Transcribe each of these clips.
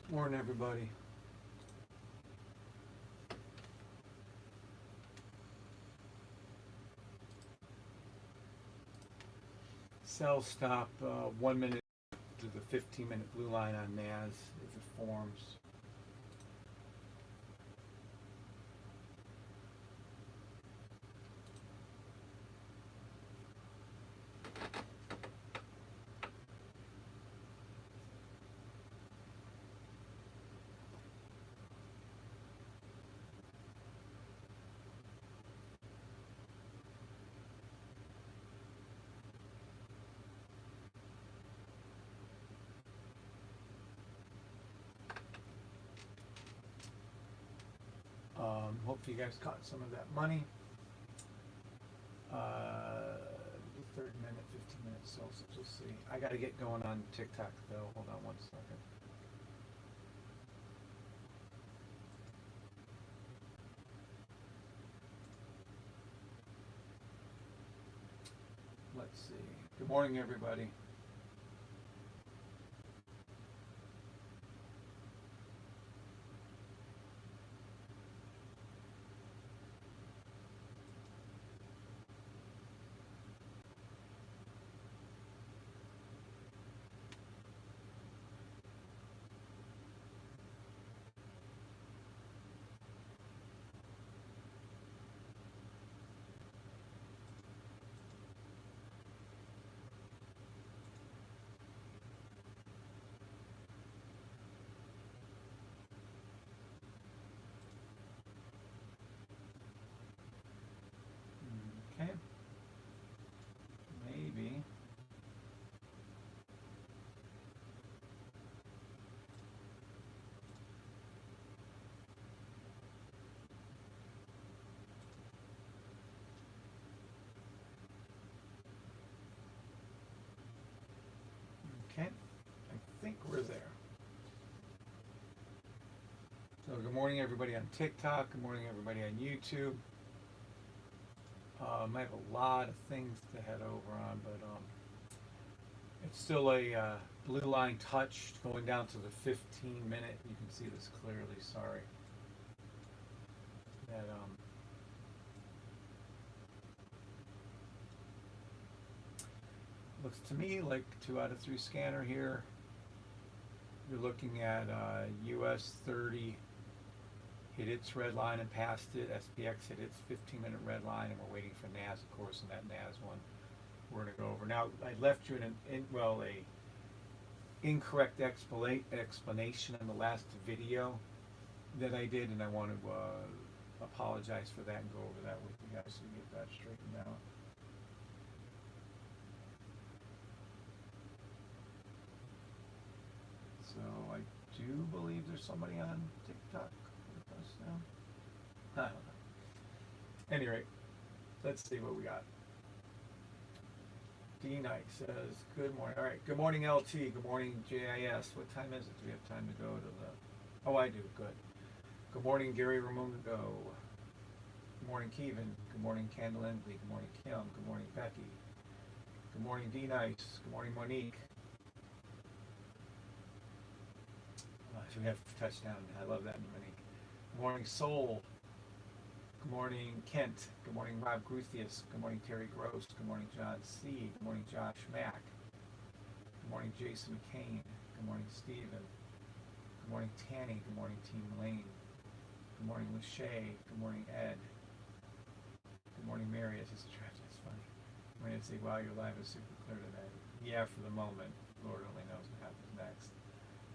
Morning, everybody. Sell stop 1 minute to the 15-minute blue line on NAS if it forms. Hopefully you guys caught some of that money. 3rd minute, 15 minutes, so we'll see. I got to get going on TikTok though. Hold on 1 second. Let's see. Good morning, everybody. Okay. Maybe. Okay. I think we're there. So good morning, everybody on TikTok. Good morning, everybody on YouTube. I have a lot of things to head over on, but it's still a blue line touched going down to the 15-minute. You can see this clearly. Sorry. That looks to me like 2 out of 3 scanner here. You're looking at US 30 hit its red line and passed it. SPX hit its 15-minute red line, and we're waiting for NAS, of course, and that NAS one we're going to go over. Now, I left you a incorrect explanation in the last video that I did, and I want to apologize for that and go over that with you guys so we get that straightened out. So I do believe there's somebody on TikTok with us now. I don't know. Any rate, let's see what we got. D Knight says, good morning. All right, good morning, LT. Good morning, JIS. What time is it? Do we have time to go to the... Oh, I do. Good. Good morning, Gary Ramundo. Good morning, Kevin. Good morning, Ken Lindley. Good morning, Kim. Good morning, Becky. Good morning, D Nice. Good morning, Monique. So we have touchdown. I love that, Monique. Good morning, Soul. Good morning, Kent. Good morning, Rob Gruthius. Good morning, Terry Gross. Good morning, John C. Good morning, Josh Mack. Good morning, Jason McCain. Good morning, Stephen. Good morning, Tanny. Good morning, Team Lane. Good morning, Lachey. Good morning, Ed. Good morning, Marius. This is tragic. That's funny. I'm going to say, wow, your live is super clear today. Yeah, for the moment. Lord only knows what happens next.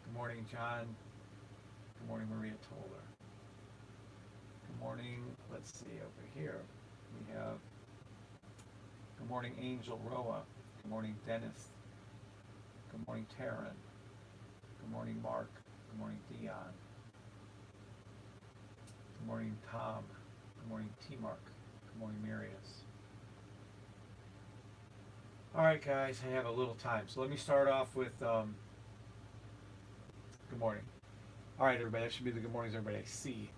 Good morning, John. Good morning, Maria Toler. Good morning. Let's see over here. We have good morning, Angel Roa. Good morning, Dennis. Good morning, Taryn. Good morning, Mark. Good morning, Dion. Good morning, Tom. Good morning, T-Mark. Good morning, Marius. All right, guys, I have a little time. So let me start off with good morning. All right, everybody, that should be the good mornings, everybody. I see.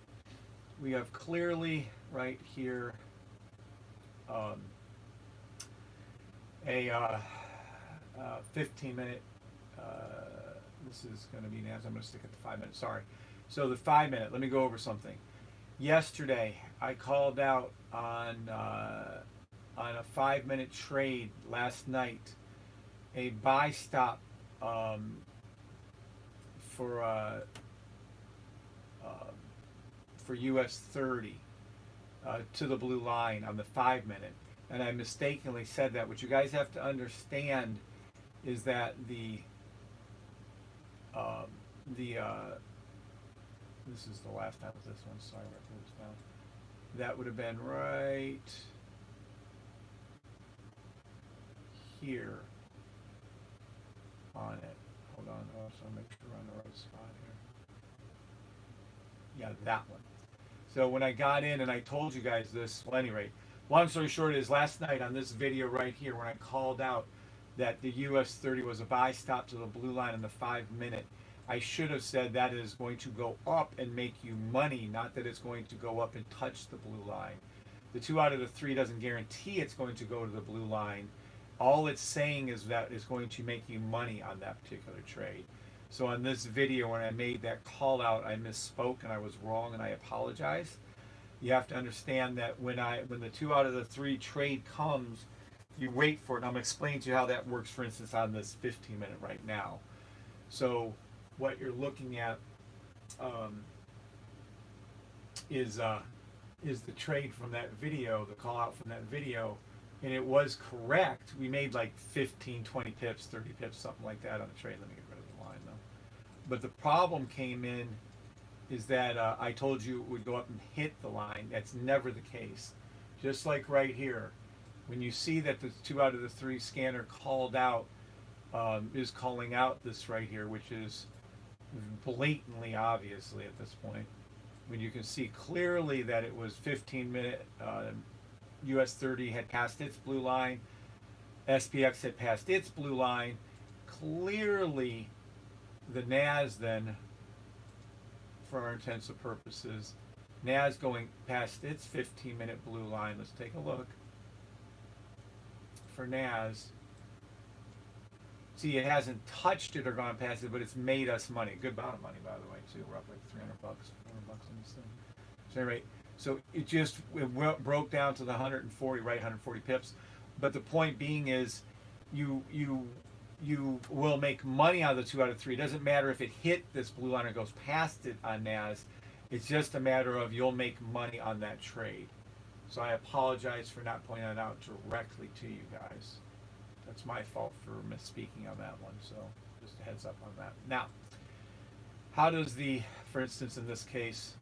We have clearly right here a 15-minute this is going to be NAS. I'm going to stick at the 5 minute. Sorry. So the 5 minute. Let me go over something. Yesterday, I called out on a 5 minute trade last night, a buy stop for US 30 to the blue line on the 5 minute, and I mistakenly said that. What you guys have to understand is that this is the last time with this one. Sorry, I put this down. That would have been right here on it. Hold on, so make sure we're on the right spot here. Yeah, that one. So when I got in and I told you guys this, well, at any rate, long story short is last night on this video right here when I called out that the US 30 was a buy stop to the blue line in the 5 minute, I should have said that it is going to go up and make you money, not that it's going to go up and touch the blue line. The 2 out of the 3 doesn't guarantee it's going to go to the blue line. All it's saying is that it's going to make you money on that particular trade. So on this video, when I made that call out, I misspoke and I was wrong, and I apologize. You have to understand that when the 2 out of the 3 trade comes, you wait for it. And I'm going to explain to you how that works, for instance, on this 15 minute right now. So what you're looking at is the trade from that video, the call out from that video, and it was correct. We made like 15, 20 pips, 30 pips, something like that on the trade. Let me get rid of the line though. But the problem came in is that I told you it would go up and hit the line. That's never the case. Just like right here, when you see that the 2 out of the 3 scanner called out, is calling out this right here, which is blatantly obviously at this point, when you can see clearly that it was 15 minute US 30 had passed its blue line, SPX had passed its blue line. Clearly the NAS then, for our intents and purposes, NAS going past its 15 minute blue line. Let's take a look for NAS. See, it hasn't touched it or gone past it, but it's made us money. Good amount of money, by the way, too. We're up like $300, $400 on this thing. So anyway, so it broke down to the 140, right, 140 pips. But the point being is, you will make money out of the 2 out of 3. It doesn't matter if it hit this blue line or goes past it on NAS. It's just a matter of you'll make money on that trade. So I apologize for not pointing that out directly to you guys. That's my fault for misspeaking on that one. So just a heads up on that. Now, how does for instance, in this case,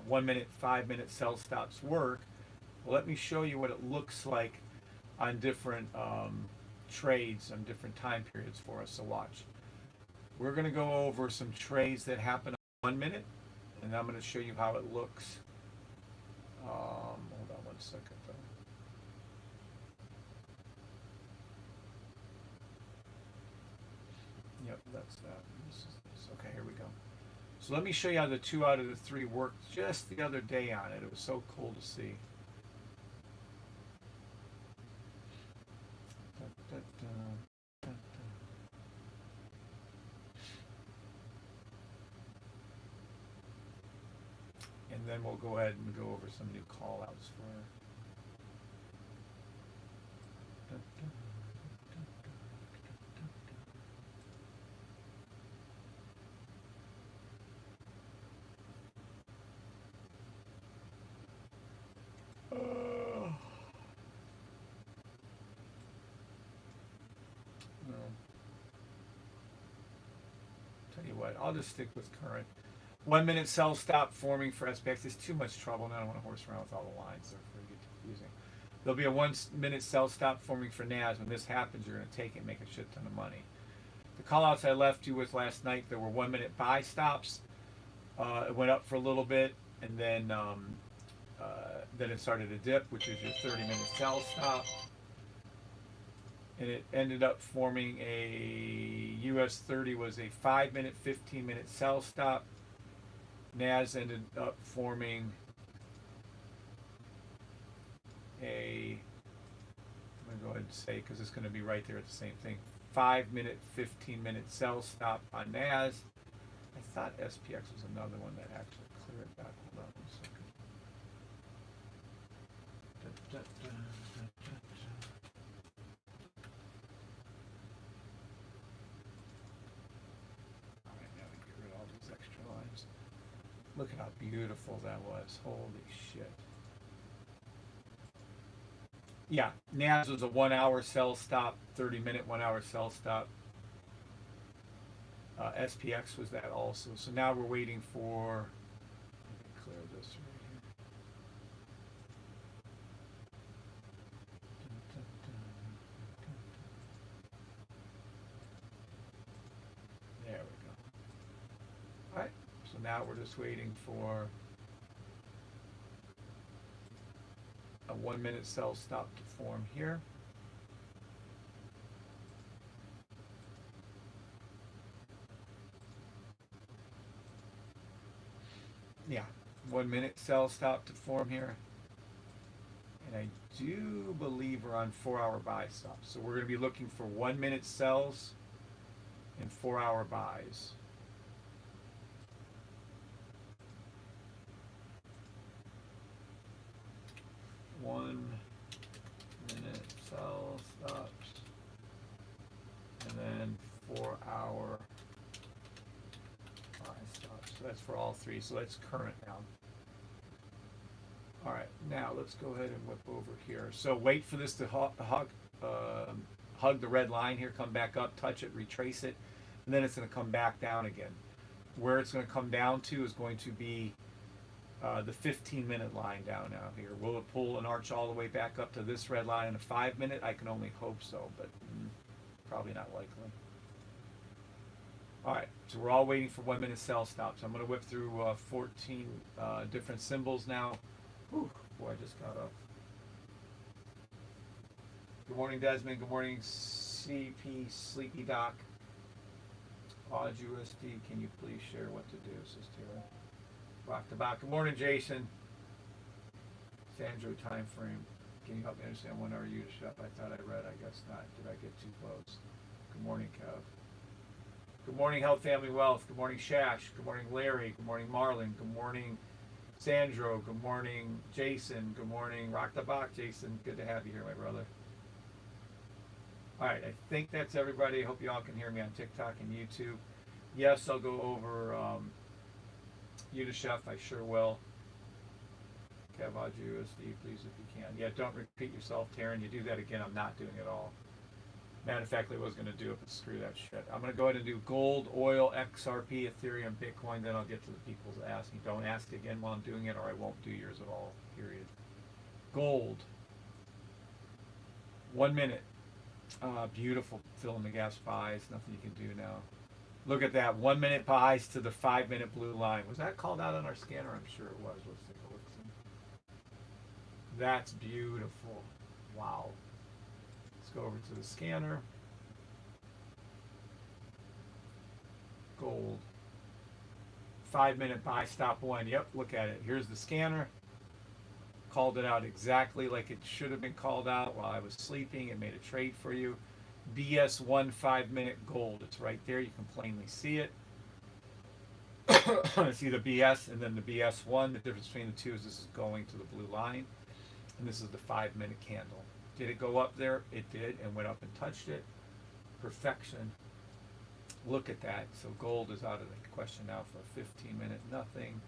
1 minute, 5 minute sell stops work? Well, let me show you what it looks like on different trades on different time periods for us. So watch. We're going to go over some trades that happen on 1 minute, and I'm going to show you how it looks. Hold on 1 second though. Yep, that's that. Okay, here we go. So let me show you how the 2 out of the 3 worked just the other day on it. It was so cool to see. And then we'll go ahead and go over some new call outs for tell you what, I'll just stick with current. 1 minute sell stop forming for SPX is too much trouble, and I don't want to horse around with all the lines. They're pretty confusing. There'll be a 1 minute sell stop forming for NAS. When this happens, you're going to take it and make a shit ton of money. The call outs I left you with last night, there were 1 minute buy stops. It went up for a little bit, and then it started to dip, which is your 30 minute sell stop. And it ended up forming a US 30 was a 5 minute, 15 minute sell stop. NAS ended up forming I'm going to go ahead and say, because it's going to be right there at the same thing, 5-minute, 15-minute sell stop on NAS. I thought SPX was another one that actually cleared back. Hold on 1 second. All right, now we get rid of all these extra lines. Look at how beautiful that was. Holy shit. Yeah, NAS was a 1 hour sell stop, 30-minute 1 hour sell stop. SPX was that also. So now we're waiting for, let me clear this right here. There we go. All right, so now we're just waiting for a 1 minute sell stop to form here. Yeah, 1 minute sell stop to form here. And I do believe we're on 4 hour buy stops. So we're going to be looking for 1 minute sells and 4 hour buys. One minute sell stops and then 4 hour buy stops. So that's for all three. So that's current now. All right, now let's go ahead and whip over here. So wait for this to hug the red line here, come back up, touch it, retrace it, and then it's going to come back down again. Where it's going to come down to is going to be the 15-minute line down now here. Will it pull an arch all the way back up to this red line in a 5-minute? I can only hope so, but probably not likely. All right, so we're all waiting for 1 minute sell stops. I'm going to whip through 14 different symbols now. Whew, boy, I just got up. Good morning, Desmond. Good morning, CP Sleepy Doc. Odd USD, can you please share what to do, says Taylor. Rock the back. Good morning, Jason. Sandro time frame. Can you help me understand 1 hour you to shop? I thought I read. I guess not. Did I get too close? Good morning, Kev. Good morning, Health, Family, Wealth. Good morning, Shash. Good morning, Larry. Good morning, Marlon. Good morning, Sandro. Good morning, Jason. Good morning, Rock the Bach, Jason. Good to have you here, my brother. All right, I think that's everybody. I hope you all can hear me on TikTok and YouTube. Yes, I'll go over you to Chef. I sure will. Kev USD, please, if you can. Yeah, don't repeat yourself, Taryn. You do that again, I'm not doing it all. Matter of fact, I was going to do it, but screw that shit. I'm going to go ahead and do gold, oil, XRP, Ethereum, Bitcoin. Then I'll get to the people's asking. Don't ask again while I'm doing it, or I won't do yours at all, period. Gold. 1 minute. Beautiful fill in the gaps buys. Nothing you can do now. Look at that. 1 minute buys to the 5 minute blue line. Was that called out on our scanner? I'm sure it was. Let's take a look. That's beautiful. Wow. Let's go over to the scanner. Gold. 5 minute buy stop one. Yep, look at it. Here's the scanner. Called it out exactly like it should have been called out while I was sleeping. It made a trade for you. BS1 5 minute gold. It's right there. You can plainly see it. See the BS and then the BS1. The difference between the two is this is going to the blue line. And this is the 5 minute candle. Did it go up there? It did, and went up and touched it. Perfection. Look at that. So gold is out of the question now for a 15 minute nothing.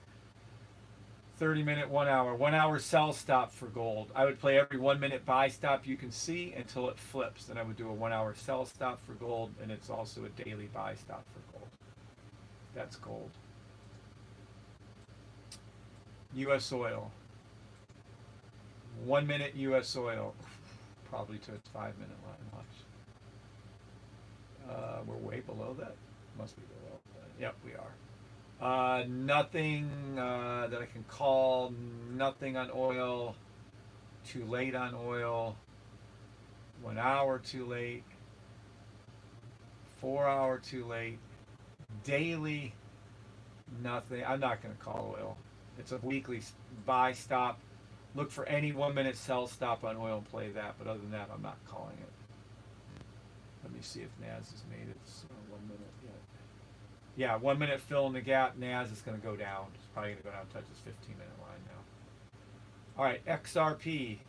30 minute, 1 hour. 1 hour sell stop for gold. I would play every 1 minute buy stop you can see until it flips. Then I would do a 1 hour sell stop for gold, and it's also a daily buy stop for gold. That's gold. U.S. oil. 1 minute U.S. oil. Probably to its 5 minute line. Watch. We're way below that. Must be below that. Yep, we are. Nothing that I can call. Nothing on oil. Too late on oil. 1 hour too late. 4 hour too late. Daily. Nothing. I'm not going to call oil. It's a weekly buy stop. Look for any 1 minute sell stop on oil and play that. But other than that, I'm not calling it. me see if NAS has made its 1 minute yet. Yeah, 1 minute fill in the gap. NAS is going to go down. It's probably going to go down and touch this 15-minute line now. All right, XRP.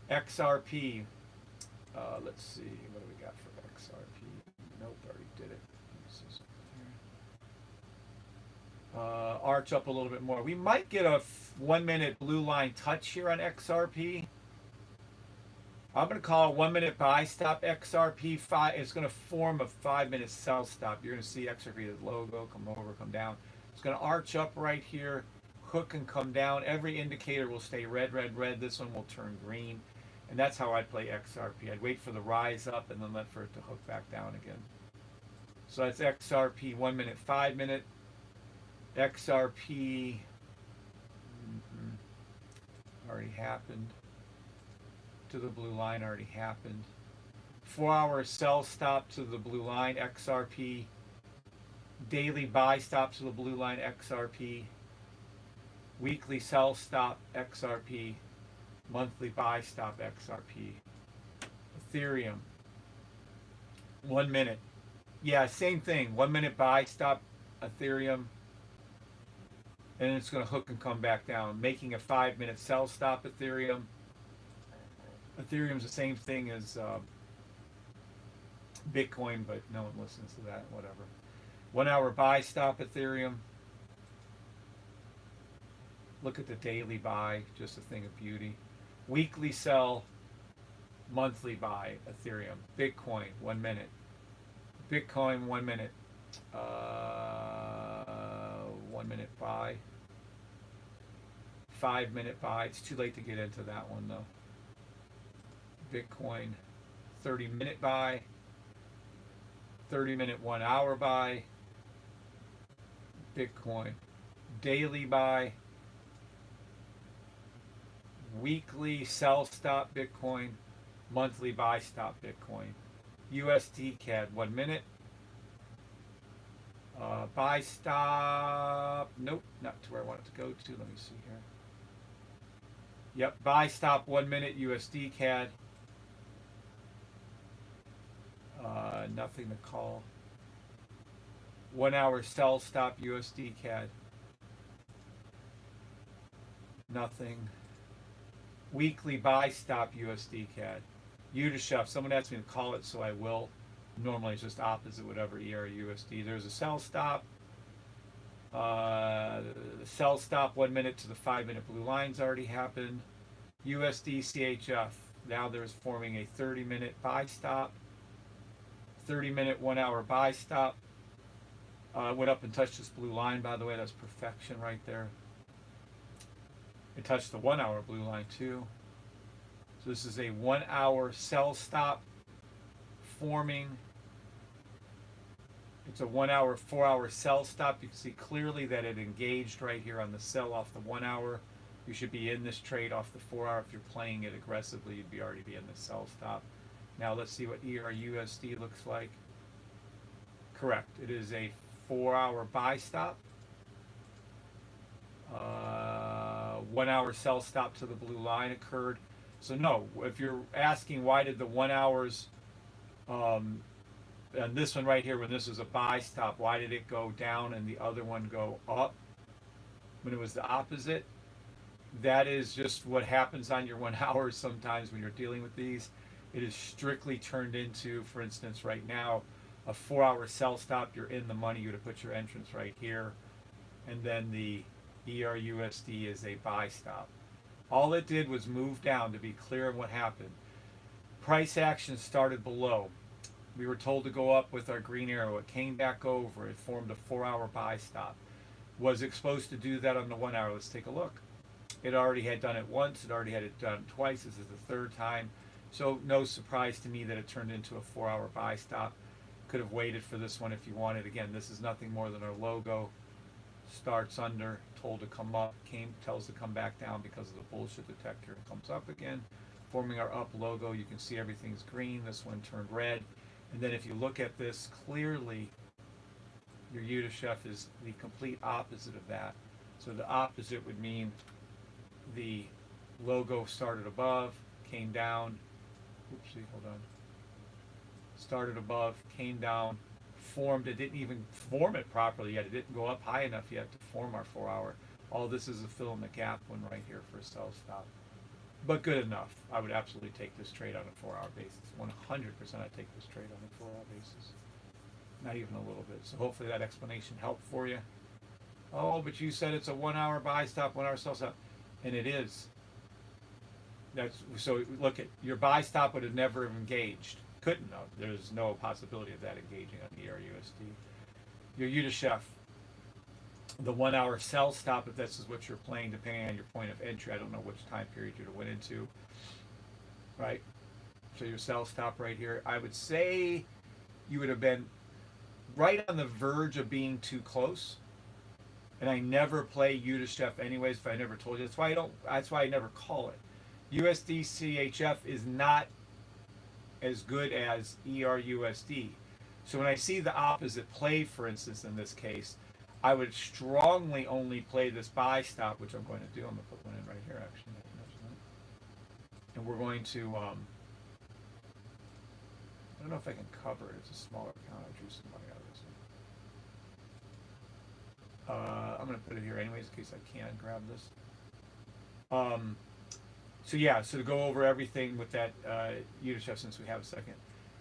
XRP. Let's see. What do we got for XRP? Nope, already did it. Arch up a little bit more. We might get a 1 minute blue line touch here on XRP. I'm going to call a 1 minute buy stop XRP. It's going to form a 5 minute sell stop. You're going to see XRP, the logo, come over, come down. It's going to arch up right here, hook and come down. Every indicator will stay red, red, red. This one will turn green. And that's how I'd play XRP. I'd wait for the rise up and then let for it to hook back down again. So that's XRP 1 minute, 5 minute. XRP already happened. To the blue line already happened. 4 hour sell stop to the blue line, XRP. Daily buy stop to the blue line, XRP. Weekly sell stop, XRP. Monthly buy stop, XRP. Ethereum. 1 minute. Yeah, same thing. 1 minute buy stop, Ethereum. And it's going to hook and come back down, making a 5 minute sell stop, Ethereum. Ethereum's the same thing as Bitcoin, but no one listens to that, whatever. 1 hour buy stop, Ethereum. Look at the daily buy, just a thing of beauty. Weekly sell, monthly buy, Ethereum. Bitcoin, 1 minute. Bitcoin, 1 minute. 1 minute buy. 5 minute buy. It's too late to get into that one though. Bitcoin, 30 minute buy. 30 minute 1 hour buy. Bitcoin, daily buy. Weekly sell stop Bitcoin. Monthly buy stop Bitcoin. USD CAD, 1 minute. Buy stop. Nope, not to where I want it to go to. Let me see here. Yep, buy stop 1 minute USD CAD. Nothing to call. 1 hour sell stop USD CAD. Nothing. Weekly buy stop USD CAD. Udashuf. Someone asked me to call it, so I will. Normally it's just opposite whatever ER USD. There's a sell stop. The sell stop 1 minute to the 5 minute blue lines already happened. USD CHF. Now there's forming a 30 minute buy stop. 30 minute 1 hour buy stop. Went up and touched this blue line, by the way. That's perfection right there. It touched the 1 hour blue line too. So this is a 1 hour sell stop forming. It's a 1 hour, 4 hour sell stop. You can see clearly that it engaged right here on the sell off the 1 hour. You should be in this trade off the 4 hour. If you're playing it aggressively, you'd already be in the sell stop. Now let's see what ERUSD looks like. Correct. It is a 4 hour buy stop. 1 hour sell stop to the blue line occurred. So no, if you're asking why did the 1 hours, and this one right here, when this was a buy stop, why did it go down and the other one go up when it was the opposite? That is just what happens on your 1 hour sometimes when you're dealing with these. It is strictly turned into, for instance, right now, a 4 hour sell stop. You're in the money. You would have put your entrance right here. And then the ERUSD is a buy stop. All it did was move down, to be clear on what happened. Price action started below. We were told to go up with our green arrow. It came back over. It formed a 4 hour buy stop. Was it supposed to do that on the 1 hour? Let's take a look. It already had done it once. It already had it done twice. This is the third time. So no surprise to me that it turned into a 4 hour buy stop. Could have waited for this one if you wanted. Again, this is nothing more than our logo. Starts under, told to come up, tells to come back down because of the bullshit detector. It comes up again, forming our up logo. You can see everything's green. This one turned red. And then if you look at this clearly, your Udashuf is the complete opposite of that. So the opposite would mean the logo started above, came down. Oopsie, hold on. started above, came down, formed. It didn't even form it properly yet. It didn't go up high enough yet to form our 4-hour. All this is a fill in the gap one right here for a sell stop. But good enough. I would absolutely take this trade on a 4-hour basis. 100% I'd take this trade on a 4-hour basis. Not even a little bit. So hopefully that explanation helped for you. Oh, but you said it's a 1-hour buy stop, 1-hour sell stop. And it is. So look at your buy stop would have never engaged. Couldn't have. There's no possibility of that engaging on the ERUSD. Your UDCHF, the 1-hour sell stop, if this is what you're playing, depending on your point of entry, I don't know which time period you'd have went into, right? So your sell stop right here, I would say you would have been right on the verge of being too close. And I never play UDCHF anyways, if I never told you. That's why I never call it. USD CHF is not as good as ERUSD. So when I see the opposite play, for instance, in this case, I would strongly only play this buy stop, which I'm going to do. I'm going to put one in right here, actually. And we're going to, I don't know if I can cover it. It's a smaller account. I drew some money out of this one. I'm going to put it here anyways in case I can grab this. So yeah, so to go over everything with that UDCHF, since we have a second.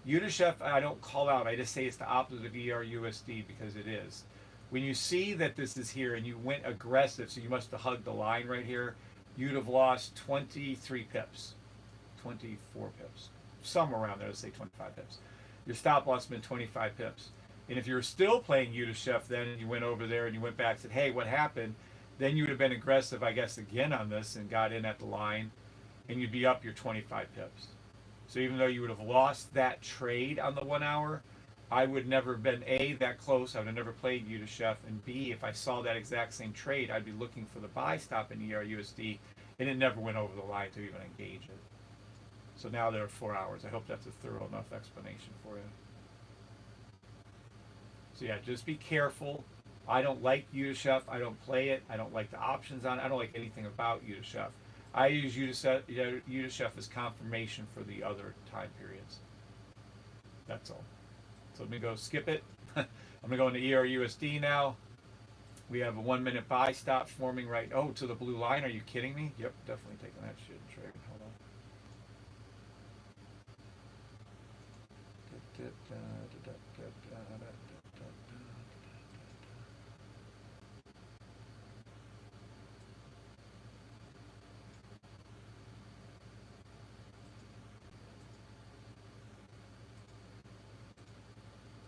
UDCHF, I don't call out. I just say it's the opposite of ERUSD because it is. When you see that this is here and you went aggressive, so you must have hugged the line right here, you'd have lost 23 pips, 24 pips, somewhere around there, let's say 25 pips. Your stop loss has been 25 pips. And if you're still playing UDCHF then and you went over there and you went back and said, hey, what happened? Then you would have been aggressive, I guess, again on this and got in at the line and you'd be up your 25 pips. So even though you would have lost that trade on the 1 hour, I would never have been A, that close. I would have never played UDCHF. And B, if I saw that exact same trade, I'd be looking for the buy stop in ERUSD, and it never went over the line to even engage it. So now there are 4 hours. I hope that's a thorough enough explanation for you. So yeah, just be careful. I don't like UDCHF. I don't play it. I don't like the options on it. I don't like anything about UDCHF. I use UDCHF as confirmation for the other time periods. That's all. So let me go skip it. I'm going to go into ERUSD now. We have a 1 minute buy stop forming right, to the blue line. Are you kidding me? Yep, definitely taking that shit and trade. Hold on.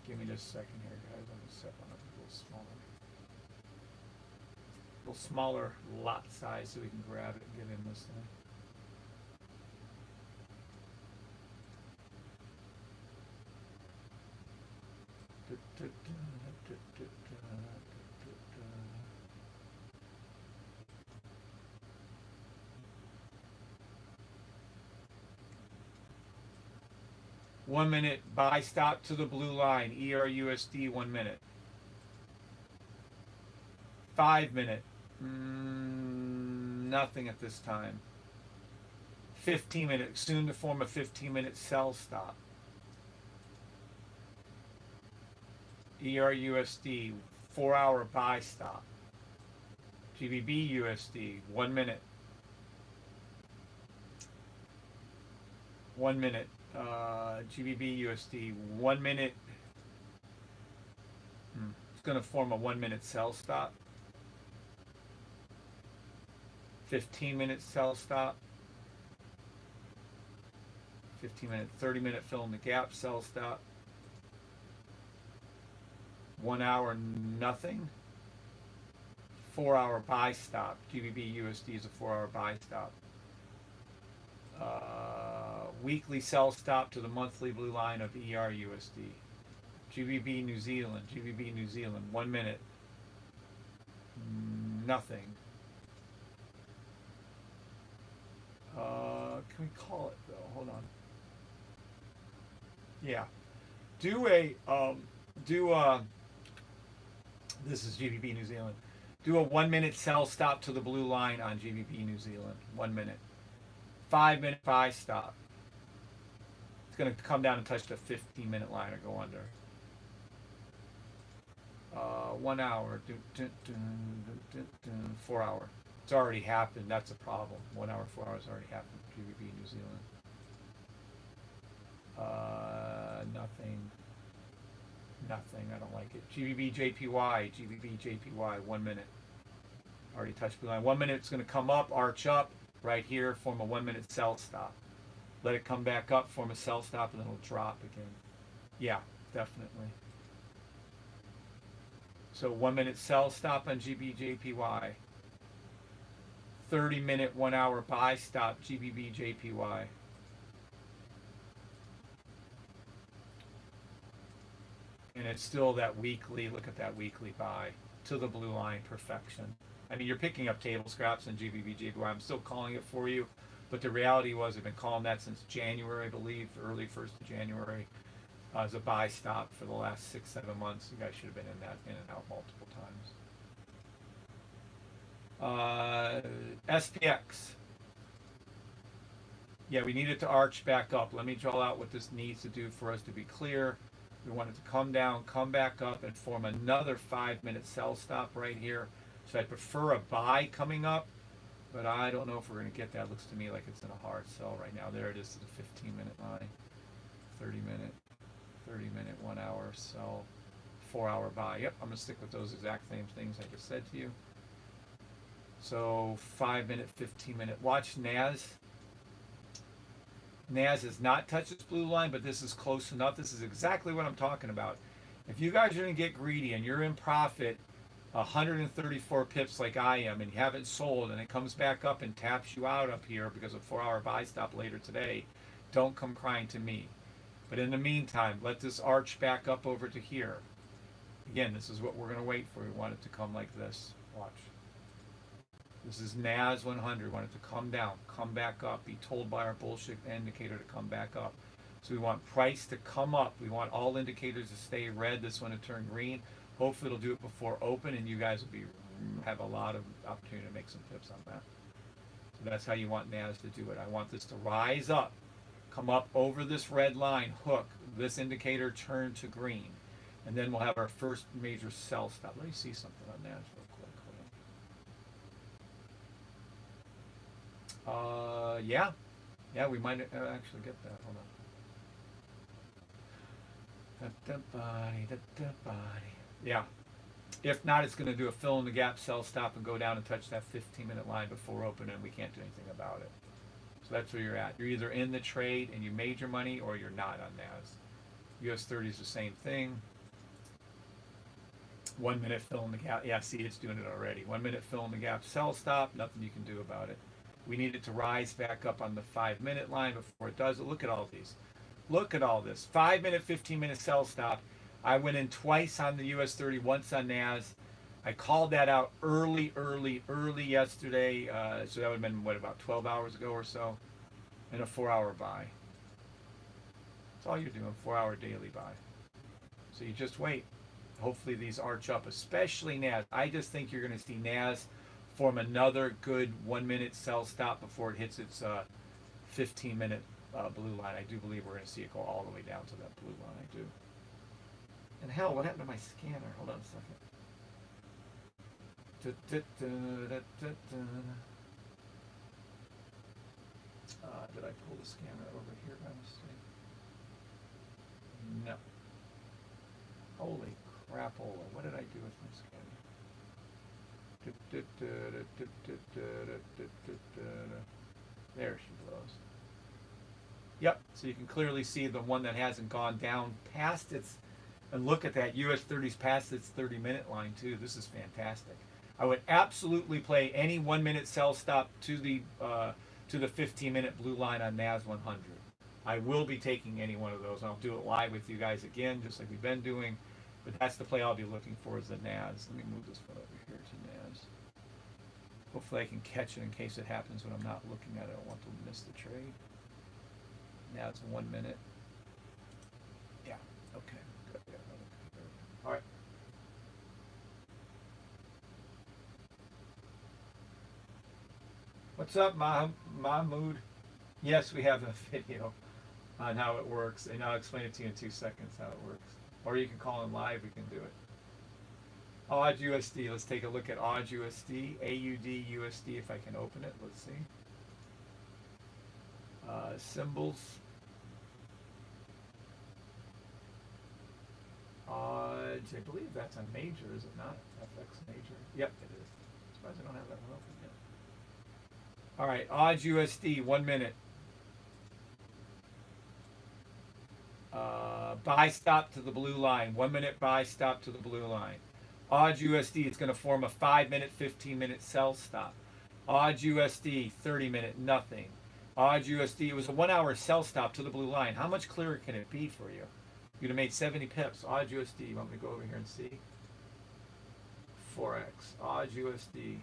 'Give me just a second here, guys. I'm going to set one up a little smaller lot size so we can grab it and get in this thing. One minute buy stop to the blue line, ERUSD 1 minute. 5 minute, nothing at this time. 15 minute, soon to form a 15-minute sell stop. ERUSD 4 hour buy stop. GBP USD 1 minute. 1 minute. GBP USD 1 minute. It's going to form a 1 minute sell stop. 15-minute sell stop. 15-minute, 30-minute fill in the gap sell stop. 1 hour nothing. 4 hour buy stop. GBP USD is a 4 hour buy stop. Weekly sell stop to the monthly blue line of ERUSD. GBP New Zealand, 1 minute. Nothing. Can we call it though? Hold on. Yeah. This is GBP New Zealand. Do a 1 minute sell stop to the blue line on GBP New Zealand. 1 minute. 5 minute buy stop. It's going to come down and touch the 15-minute line or go under. 1 hour, 4 hour. It's already happened. That's a problem. 1 hour, 4 hours already happened. GBP New Zealand. Nothing. Nothing. I don't like it. GBP JPY. GBP JPY. 1 minute. Already touched blue line. 1 minute. It's going to come up, arch up right here, form a 1 minute sell stop. Let it come back up, form a sell stop, and then it'll drop again. Yeah, definitely. So 1 minute sell stop on GBJPY. 30-minute 1 hour buy stop GBBJPY. And it's still that weekly, look at that weekly buy to the blue line, perfection. I mean, you're picking up table scraps in GBBJPY. I'm still calling it for you, but the reality was I've been calling that since January, I believe, early 1st of January. As a buy stop for the last 6-7 months. You guys should have been in and out multiple times. SPX. Yeah, we need it to arch back up. Let me draw out what this needs to do for us to be clear. We want it to come down, come back up, and form another 5-minute sell stop right here. So I prefer a buy coming up, but I don't know if we're going to get that. It looks to me like it's in a hard sell right now. There it is, the 15-minute line, 30-minute. 30-minute, 1 hour, sell, 4 hour buy. Yep, I'm going to stick with those exact same things I just said to you. So 5-minute, 15-minute. Watch NAS. NAS has not touched its blue line, but this is close enough. This is exactly what I'm talking about. If you guys are going to get greedy and you're in profit 134 pips like I am, and you haven't sold, and it comes back up and taps you out up here because of 4 hour buy stop later today, don't come crying to me. But in the meantime, let this arch back up over to here. Again, this is what we're going to wait for. We want it to come like this. Watch. This is NAS 100. We want it to come down, come back up, be told by our bullshit indicator to come back up. So we want price to come up. We want all indicators to stay red, this one to turn green. Hopefully it'll do it before open, and you guys will have a lot of opportunity to make some pips on that. So that's how you want NAS to do it. I want this to rise up. Come up over this red line, hook, this indicator turn to green. And then we'll have our first major sell stop. Let me see something on that real quick. Yeah, we might actually get that. Hold on. Yeah. If not, it's going to do a fill in the gap, sell stop, and go down and touch that 15-minute line before open, and we can't do anything about it. So that's where you're at. You're either in the trade and you made your money, or you're not on NAS. US 30 is the same thing. 1 minute fill in the gap. Yeah, see, it's doing it already. 1 minute fill in the gap, sell stop. Nothing you can do about it. We need it to rise back up on the 5-minute line before it does it. Look at all these. Look at all this. 5-minute, 15-minute sell stop. I went in twice on the US 30, once on NAS. I called that out early yesterday. So that would have been, what, about 12 hours ago or so? And a 4 hour buy. That's all you're doing, 4 hour daily buy. So you just wait. Hopefully these arch up, especially NAS. I just think you're going to see NAS form another good 1 minute sell stop before it hits its 15-minute blue line. I do believe we're going to see it go all the way down to that blue line. I do. And hell, what happened to my scanner? Hold on a second. Did I pull the scanner over here by mistake? No. Holy crapola. What did I do with my scanner? There she blows. Yep, so you can clearly see the one that hasn't gone down past its, and look at that, US 30's past its 30-minute line too. This is fantastic. I would absolutely play any 1 minute sell stop to the 15-minute blue line on NAS 100. I will be taking any one of those. I'll do it live with you guys again, just like we've been doing. But that's the play I'll be looking for, is the NAS. Let me move this one over here to NAS. Hopefully I can catch it in case it happens when I'm not looking at it. I don't want to miss the trade. NAS 1 minute. Yeah, okay. Good. All right. What's up, Mahmood? Yes, we have a video. on how it works, and I'll explain it to you in 2 seconds how it works. Or you can call in live, we can do it. AUD USD, let's take a look at AUD USD, AUD USD, if I can open it, let's see. Symbols. AUD, I believe that's a major, is it not? FX major. Yep, it is. I'm surprised I don't have that one open yet. All right, AUD USD, 1 minute. Buy stop to the blue line. 1 minute buy stop to the blue line. AUD USD, it's going to form a 5-minute, 15-minute sell stop. AUD USD, 30-minute, nothing. AUD USD, it was a 1 hour sell stop to the blue line. How much clearer can it be for you? You'd have made 70 pips. AUD USD, you want me to go over here and see? Forex, AUD USD.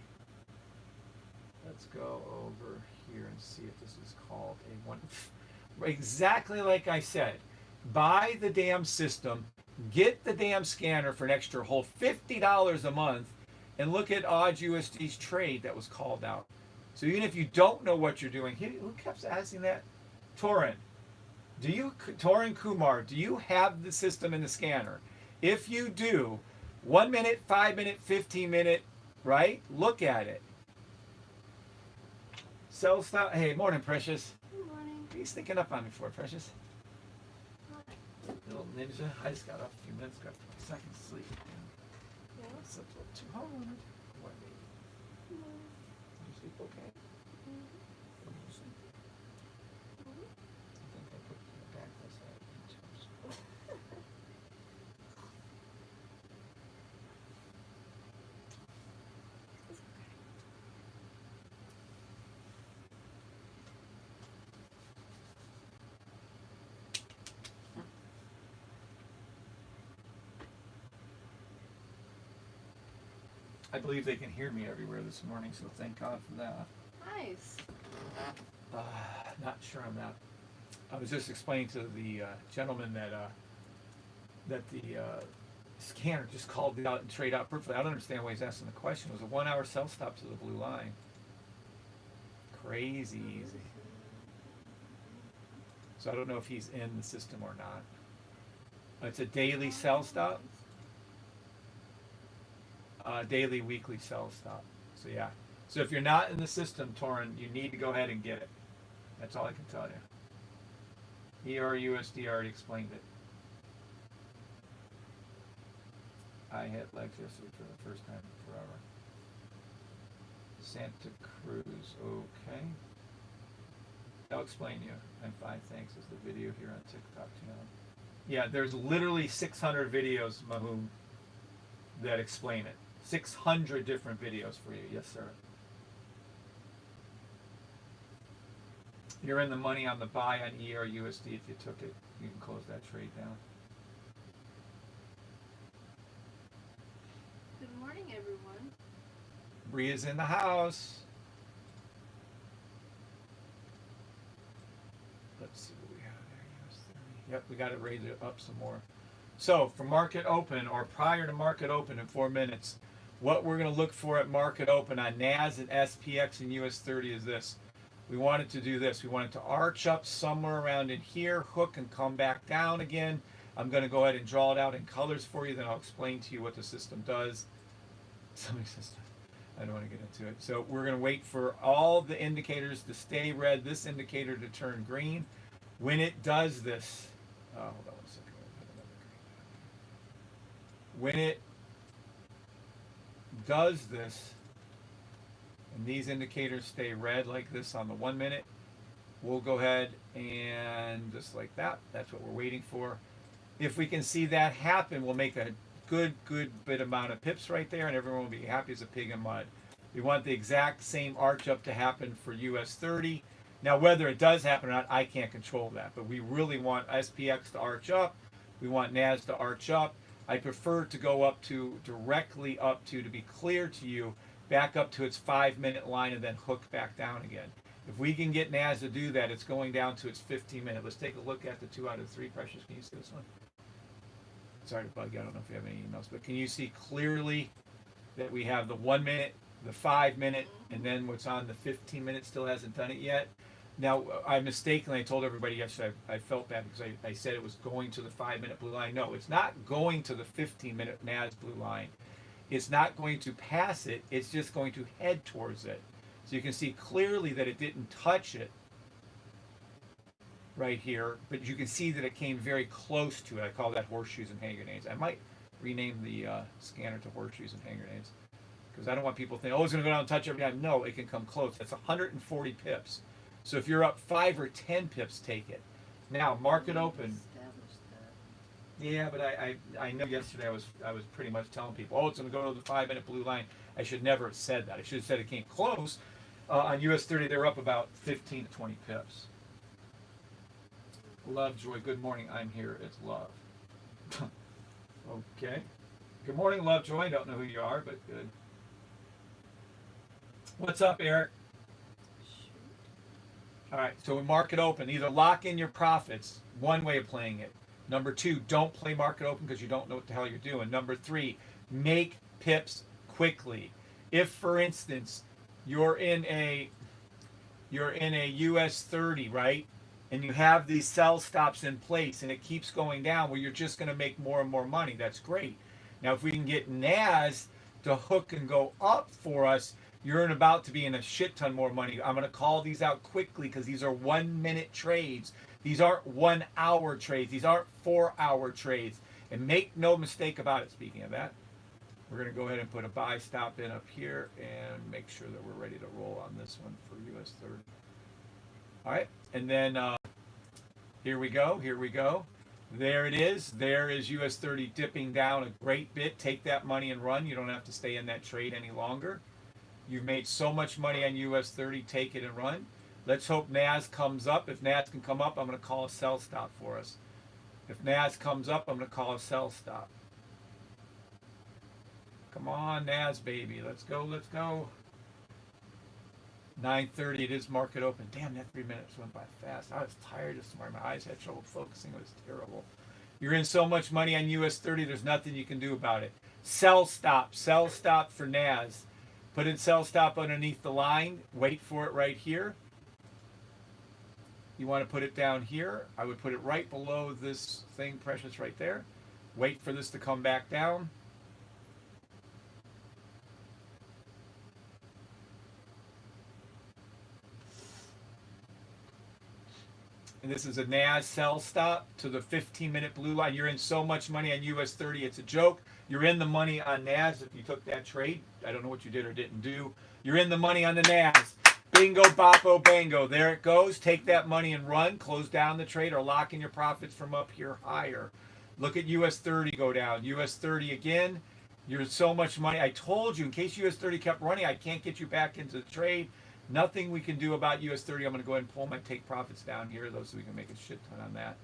Let's go over here and see if this is called a one. Exactly like I said. Buy the damn system, get the damn scanner for an extra whole $50 a month, and look at AUD USD's trade that was called out. So even if you don't know what you're doing, who kept asking that? Torin. Torin Kumar, do you have the system in the scanner? If you do, 1 minute, 5 minute, 15-minute, right? Look at it. Sell stop. Hey, morning, Precious. Good morning. What are you sneaking up on me for, Precious? Little ninja. I just got up a few minutes ago, 20 seconds sleep. Yeah. It's a little too hard. What, baby? Did you sleep okay? What did you sleep? I think I put you back this way. I believe they can hear me everywhere this morning, so thank God for that. Nice. Not sure on that. I was just explaining to the gentleman that the scanner just called it out and trade out perfectly. I don't understand why he's asking the question. It was a 1 hour sell stop to the blue line. Crazy easy. So I don't know if he's in the system or not. It's a daily sell stop. Daily, weekly sell stop. So yeah. So if you're not in the system, Torin, you need to go ahead and get it. That's all I can tell you. ERUSD already explained it. I hit legs yesterday for the first time in forever. Santa Cruz, okay. I'll explain you. I'm fine, thanks. Is the video here on TikTok channel? Yeah, there's literally 600 videos, Mahoom, that explain it. 600 different videos for you. Yes, sir. You're in the money on the buy on ERUSD. If you took it, you can close that trade down. Good morning, everyone. Bri is in the house. Let's see what we have there. US 30. Yep, we got to raise it up some more. So for market open or prior to market open in 4 minutes, what we're going to look for at market open on NAS and SPX and US 30 is this. We want it to do this. We want it to arch up somewhere around in here, hook and come back down again. I'm going to go ahead and draw it out in colors for you, then I'll explain to you what the system does. Somebody says, I don't want to get into it. So we're going to wait for all the indicators to stay red, this indicator to turn green. When it does this, hold on 1 second. When it does this, and these indicators stay red like this on the 1 minute, we'll go ahead and just like that. That's what we're waiting for. If we can see that happen, we'll make a good bit amount of pips right there, and everyone will be happy as a pig in mud. We want the exact same arch up to happen for US 30. Now, whether it does happen or not, I can't control that, but we really want SPX to arch up. We want NAS to arch up. I prefer to go up to, directly up to be clear to you, back up to its 5 minute line and then hook back down again. If we can get NAS to do that, it's going down to its 15 minute. Let's take a look at the 2 out of 3 pressures. Can you see this one? Sorry to bug you. I don't know if you have any emails, but can you see clearly that we have the 1 minute, the 5 minute, and then what's on the 15 minute still hasn't done it yet? Now, I mistakenly told everybody yesterday, I felt bad because I said it was going to the 5-minute blue line. No, it's not going to the 15-minute NAS blue line. It's not going to pass it. It's just going to head towards it. So you can see clearly that it didn't touch it right here, but you can see that it came very close to it. I call that horseshoes and hand grenades. I might rename the scanner to horseshoes and hand grenades because I don't want people to think, oh, it's going to go down and touch every time. No, it can come close. That's 140 pips. So if you're up 5 or 10 pips, take it. Now, market open. Yeah, but I know yesterday I was pretty much telling people, oh, it's going to go to the 5-minute blue line. I should never have said that. I should have said it came close. On US 30, they're up about 15 to 20 pips. Love, Joy, good morning. I'm here. It's Love. Okay. Good morning, Love, Joy. I don't know who you are, but good. What's up, Eric? All right, so we market open. Either lock in your profits, one way of playing it. Number 2, don't play market open because you don't know what the hell you're doing. Number 3, make pips quickly. If, for instance, you're in a US 30, right? And you have these sell stops in place and it keeps going down where you're just going to make more and more money. That's great. Now, if we can get NAS to hook and go up for us, you're about to be in a shit ton more money. I'm going to call these out quickly because these are 1-minute trades. These aren't 1-hour trades. These aren't 4-hour trades. And make no mistake about it, speaking of that, we're going to go ahead and put a buy stop in up here and make sure that we're ready to roll on this one for US 30. All right, and then here we go, here we go. There it is. There is US 30 dipping down a great bit. Take that money and run. You don't have to stay in that trade any longer. You've made so much money on US 30, take it and run. Let's hope NAS comes up. If NAS can come up, I'm going to call a sell stop for us. If NAS comes up, I'm going to call a sell stop. Come on, NAS, baby. Let's go, let's go. 9:30, it is market open. Damn, that 3 minutes went by fast. I was tired this morning. My eyes had trouble focusing. It was terrible. You're in so much money on US 30, there's nothing you can do about it. Sell stop for NAS. Put in sell stop underneath the line. Wait for it right here. You want to put it down here. I would put it right below this thing, Precious, right there. Wait for this to come back down. And this is a NAS sell stop to the 15-minute blue line. You're in so much money on US 30, it's a joke. You're in the money on NAS if you took that trade. I don't know what you did or didn't do. You're in the money on the NAS. Bingo, boppo, bango. There it goes. Take that money and run. Close down the trade or lock in your profits from up here higher. Look at US 30 go down. US 30 again. You're so much money. I told you, in case US 30 kept running, I can't get you back into the trade. Nothing we can do about US 30. I'm going to go ahead and pull my take profits down here, though, so we can make a shit ton on that.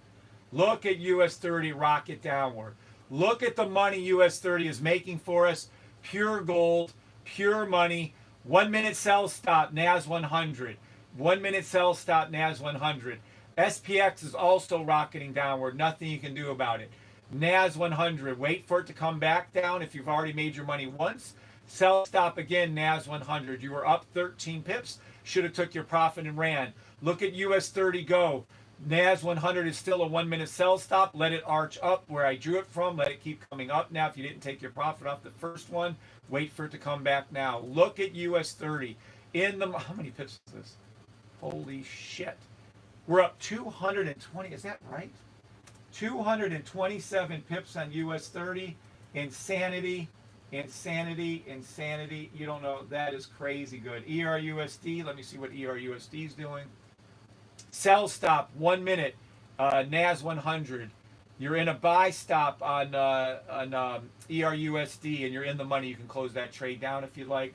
Look at US 30 rocket downward. Look at the money US 30 is making for us. Pure gold, pure money. 1-minute sell stop, NAS 100. 1-minute sell stop, NAS 100. SPX is also rocketing downward. Nothing you can do about it. NAS 100. Wait for it to come back down if you've already made your money once. Sell stop again, NAS 100. You were up 13 pips. Should have took your profit and ran. Look at US 30 go. NAS 100 is still a 1-minute sell stop. Let it arch up where I drew it from. Let it keep coming up now. If you didn't take your profit off the first one, wait for it to come back now. Look at US 30. How many pips is this? Holy shit. We're up 220. Is that right? 227 pips on US 30. Insanity. Insanity, insanity. You don't know. That is crazy good. ERUSD. Let me see what ERUSD is doing. Sell stop, 1 minute. NAS 100. You're in a buy stop on ERUSD, and you're in the money. You can close that trade down if you like.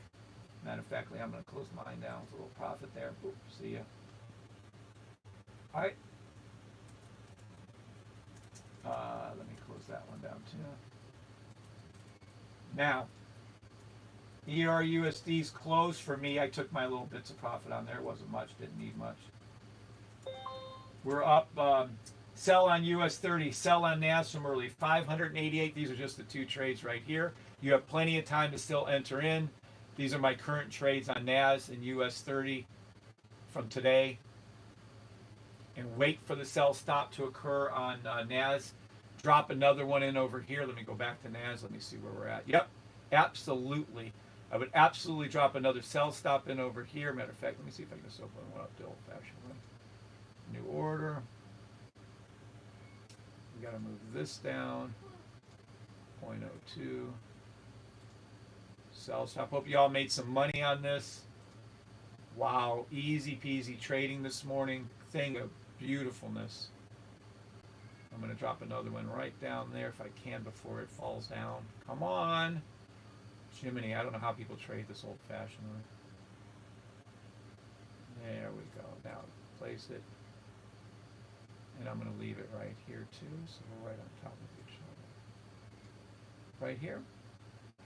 Matter of fact, I'm going to close mine down with a little profit there. Boop, see ya. All right. Let me close that one down too. Now, ERUSD's closed for me. I took my little bits of profit on there. It wasn't much. Didn't need much. We're up. Sell on US 30. Sell on NAS from early. 588. These are just the two trades right here. You have plenty of time to still enter in. These are my current trades on NAS and US 30 from today. and wait for the sell stop to occur on NAS. Drop another one in over here. Let me go back to NAS. Let me see where we're at. Yep, absolutely. I would absolutely drop another sell stop in over here. Matter of fact, let me see if I can just open one up the old-fashioned way. New order. We got to move this down. 0.02. Sell stop. Hope you all made some money on this. Wow, easy peasy trading this morning. Thing of beautifulness. I'm going to drop another one right down there if I can before it falls down. Come on. Jiminy, I don't know how people trade this old-fashioned way. There we go. Now place it. And I'm going to leave it right here too, so we're right on top of each other. Right here.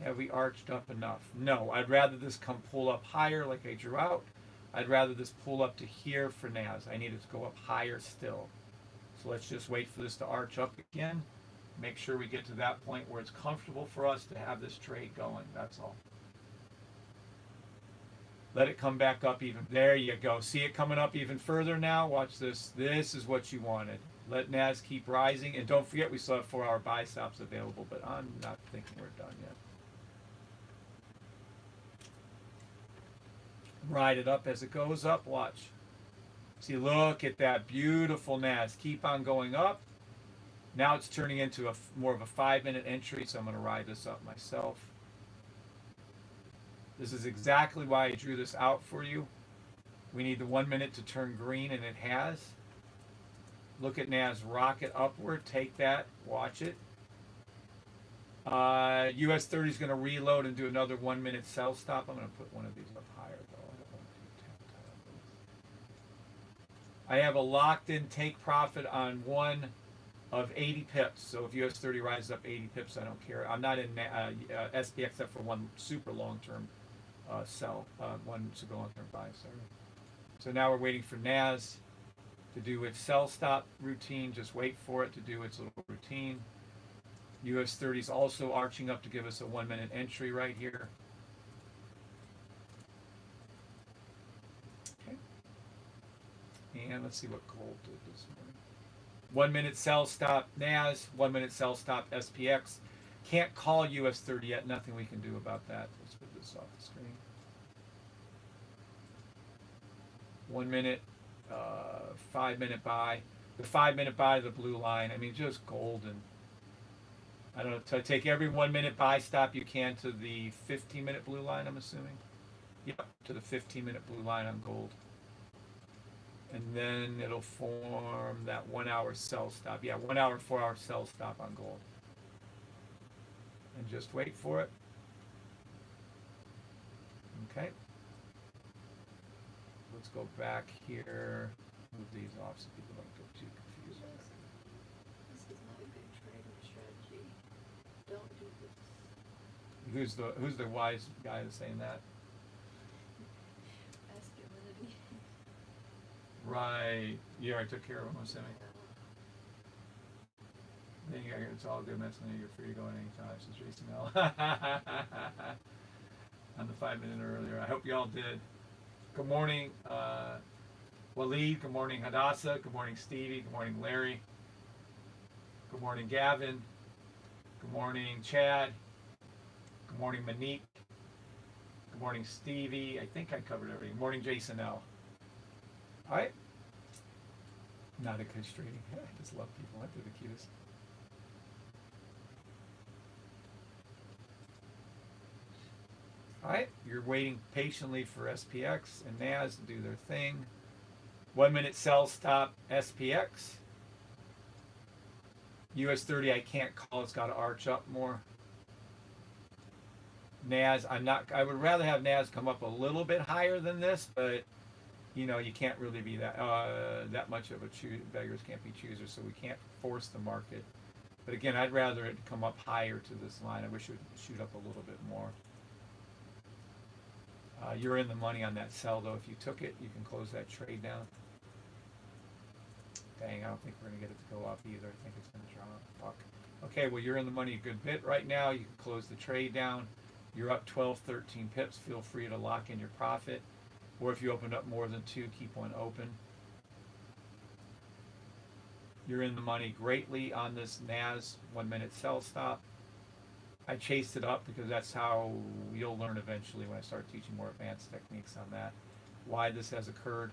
Have we arched up enough? No, I'd rather this come pull up higher like I drew out. I'd rather this pull up to here for NAS. I need it to go up higher still. So let's just wait for this to arch up again. Make sure we get to that point where it's comfortable for us to have this trade going. That's all. Let it come back up even. There you go. See it coming up even further now? Watch this. This is what you wanted. Let NAS keep rising. And don't forget we still have 4-hour buy stops available, but I'm not thinking we're done yet. Ride it up as it goes up. Watch. See, look at that beautiful NAS. Keep on going up. Now it's turning into more of a 5-minute entry, so I'm going to ride this up myself. This is exactly why I drew this out for you. We need the 1 minute to turn green, and it has. Look at NAS rocket upward. Take that. Watch it. US 30 is going to reload and do another 1 minute sell stop. I'm going to put one of these up higher, though. I don't want to I have a locked-in take profit on one of 80 pips. So if US 30 rises up 80 pips, I don't care. I'm not in SPX except for one super long-term sell, one super long-term buy, sorry. So now we're waiting for NAS to do its sell stop routine. Just wait for it to do its little routine. US 30 is also arching up to give us a 1 minute entry right here. Okay. And let's see what gold did this morning. 1 minute sell stop NAS, 1 minute sell stop SPX. Can't call US 30 yet. Nothing we can do about that. Let's put this off the screen. 1 minute, 5 minute buy. The 5 minute buy, the blue line. I mean, just golden. I don't know. To take every 1 minute buy stop you can to the 15 minute blue line, I'm assuming. Yep, to the 15 minute blue line on gold. And then it'll form that 1 hour sell stop. Yeah, 1 hour, 4 hour sell stop on gold. And just wait for it. Okay. Let's go back here. Move these off so people don't get too confused. This is not a good trading strategy. Don't do this. Who's the wise guy that's saying that? Masculinity. Right. You already took care of him, I'm assuming. Then you got it's all good, Masculinity. You're free to go at any time, says Jason L. On the 5 minute earlier. I hope you all did. Good morning, Waleed. Good morning, Hadassah. Good morning, Stevie. Good morning, Larry. Good morning, Gavin. Good morning, Chad. Good morning, Monique. Good morning, Stevie. I think I covered everything. Good morning, Jason L. All right. Not a good trading. I just love people. Aren't they the cutest? All right. You're waiting patiently for SPX and NAS to do their thing. 1 minute sell stop SPX. US 30 I can't call. It's got to arch up more. NAS, I would rather have NAS come up a little bit higher than this, but you know, you can't really be that much of a beggars can't be choosers, so we can't force the market. But again, I'd rather it come up higher to this line. I wish it would shoot up a little bit more. You're in the money on that sell, though. If you took it, you can close that trade down. Dang, I don't think we're going to get it to go up either. I think it's going to drop. Fuck. Okay, well, you're in the money a good bit right now. You can close the trade down. You're up 12, 13 pips. Feel free to lock in your profit. Or if you opened up more than two, keep one open. You're in the money greatly on this NAS 1 minute sell stop. I chased it up because that's how you'll learn eventually when I start teaching more advanced techniques on that. Why this has occurred.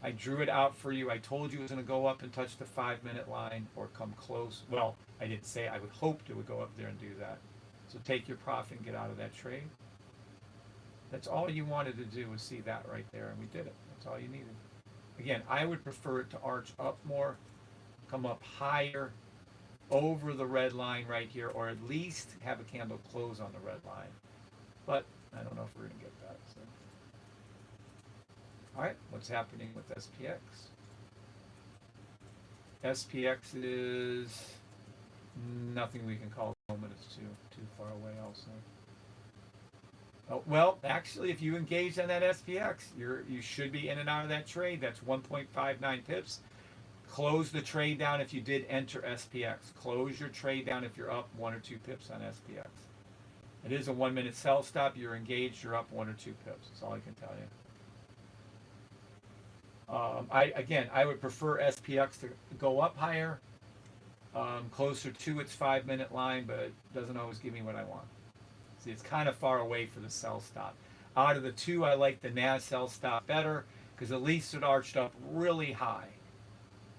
I drew it out for you. I told you it was going to go up and touch the 5 minute line or come close. Well, I didn't say I would hope it would go up there and do that. So take your profit and get out of that trade. That's all you wanted to do was see that right there, and we did it. That's all you needed. Again, I would prefer it to arch up more, come up higher, over the red line right here, or at least have a candle close on the red line. But I don't know if we're going to get that. So. All right, what's happening with SPX? SPX is nothing we can call a moment. It's too far away also. Oh, well, actually, if you engage on that SPX, you should be in and out of that trade. That's 1.59 pips. Close the trade down if you did enter SPX. Close your trade down if you're up 1 or 2 pips on SPX. It is a 1 minute sell stop. You're engaged. You're up 1 or 2 pips. That's all I can tell you. I would prefer SPX to go up higher, closer to its 5 minute line, but it doesn't always give me what I want. See, it's kind of far away for the sell stop. Out of the two, I like the NAS sell stop better because at least it arched up really high.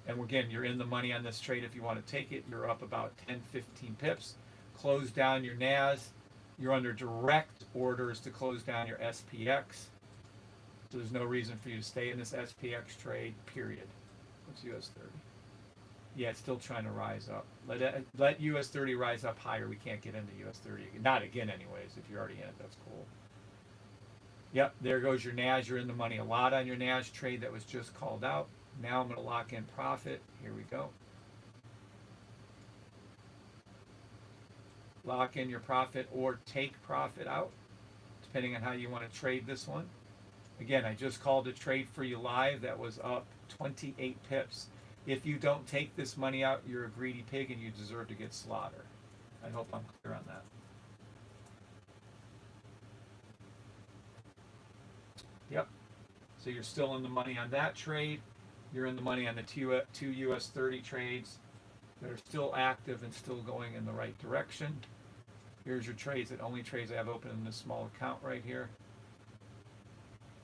And again, you're in the money on this trade if you want to take it. You're up about 10, 15 pips. Close down your NAS. You're under direct orders to close down your SPX. So there's no reason for you to stay in this SPX trade, period. What's US 30? Yeah, it's still trying to rise up. Let US 30 rise up higher. We can't get into US 30 again. Not again anyways. If you're already in it, that's cool. Yep, there goes your NAS. You're in the money a lot on your NAS trade that was just called out. Now I'm going to lock in profit. Here we go. Lock in your profit or take profit out, depending on how you want to trade this one. Again, I just called a trade for you live that was up 28 pips. If you don't take this money out, you're a greedy pig and you deserve to get slaughtered. I hope I'm clear on that. Yep. So you're still in the money on that trade. You're in the money on the two US 30 trades that are still active and still going in the right direction. Here's your trades, the only trades I have open in this small account right here.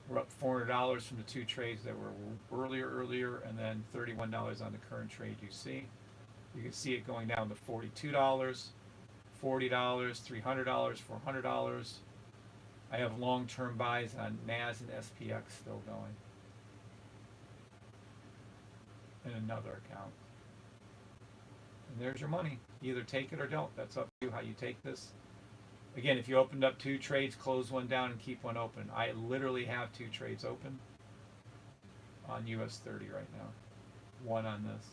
We're up $400 from the two trades that were earlier, and then $31 on the current trade you see. You can see it going down to $42, $40, $300, $400. I have long-term buys on NAS and SPX still going. In another account. And there's your money. Either take it or don't. That's up to you how you take this. Again, if you opened up 2 trades, close one down and keep one open. I literally have 2 trades open on US 30 right now. One on this.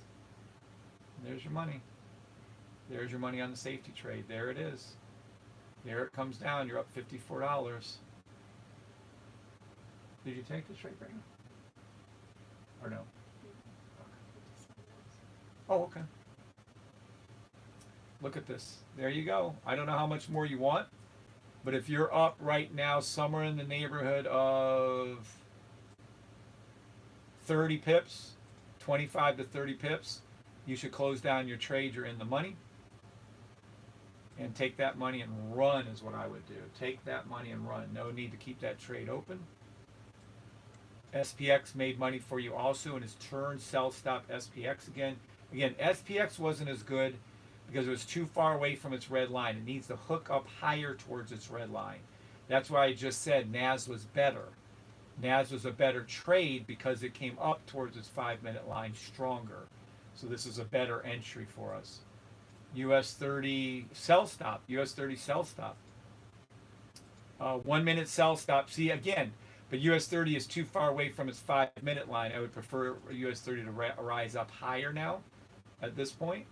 And there's your money. There's your money on the safety trade. There it is. There it comes down. You're up $54. Did you take the trade right now? Or no? Oh, okay. Look at this. There you go. I don't know how much more you want, but if you're up right now somewhere in the neighborhood of 30 pips, 25 to 30 pips, you should close down your trade. You're in the money. And take that money and run is what I would do. Take that money and run. No need to keep that trade open. SPX made money for you also and has turned sell stop SPX again. Again, SPX wasn't as good because it was too far away from its red line. It needs to hook up higher towards its red line. That's why I just said NAS was better. NAS was a better trade because it came up towards its 5 minute line stronger. So this is a better entry for us. US 30 sell stop. US 30 sell stop. 1 minute sell stop. See again, but US 30 is too far away from its 5 minute line. I would prefer US 30 to rise up higher now at this point.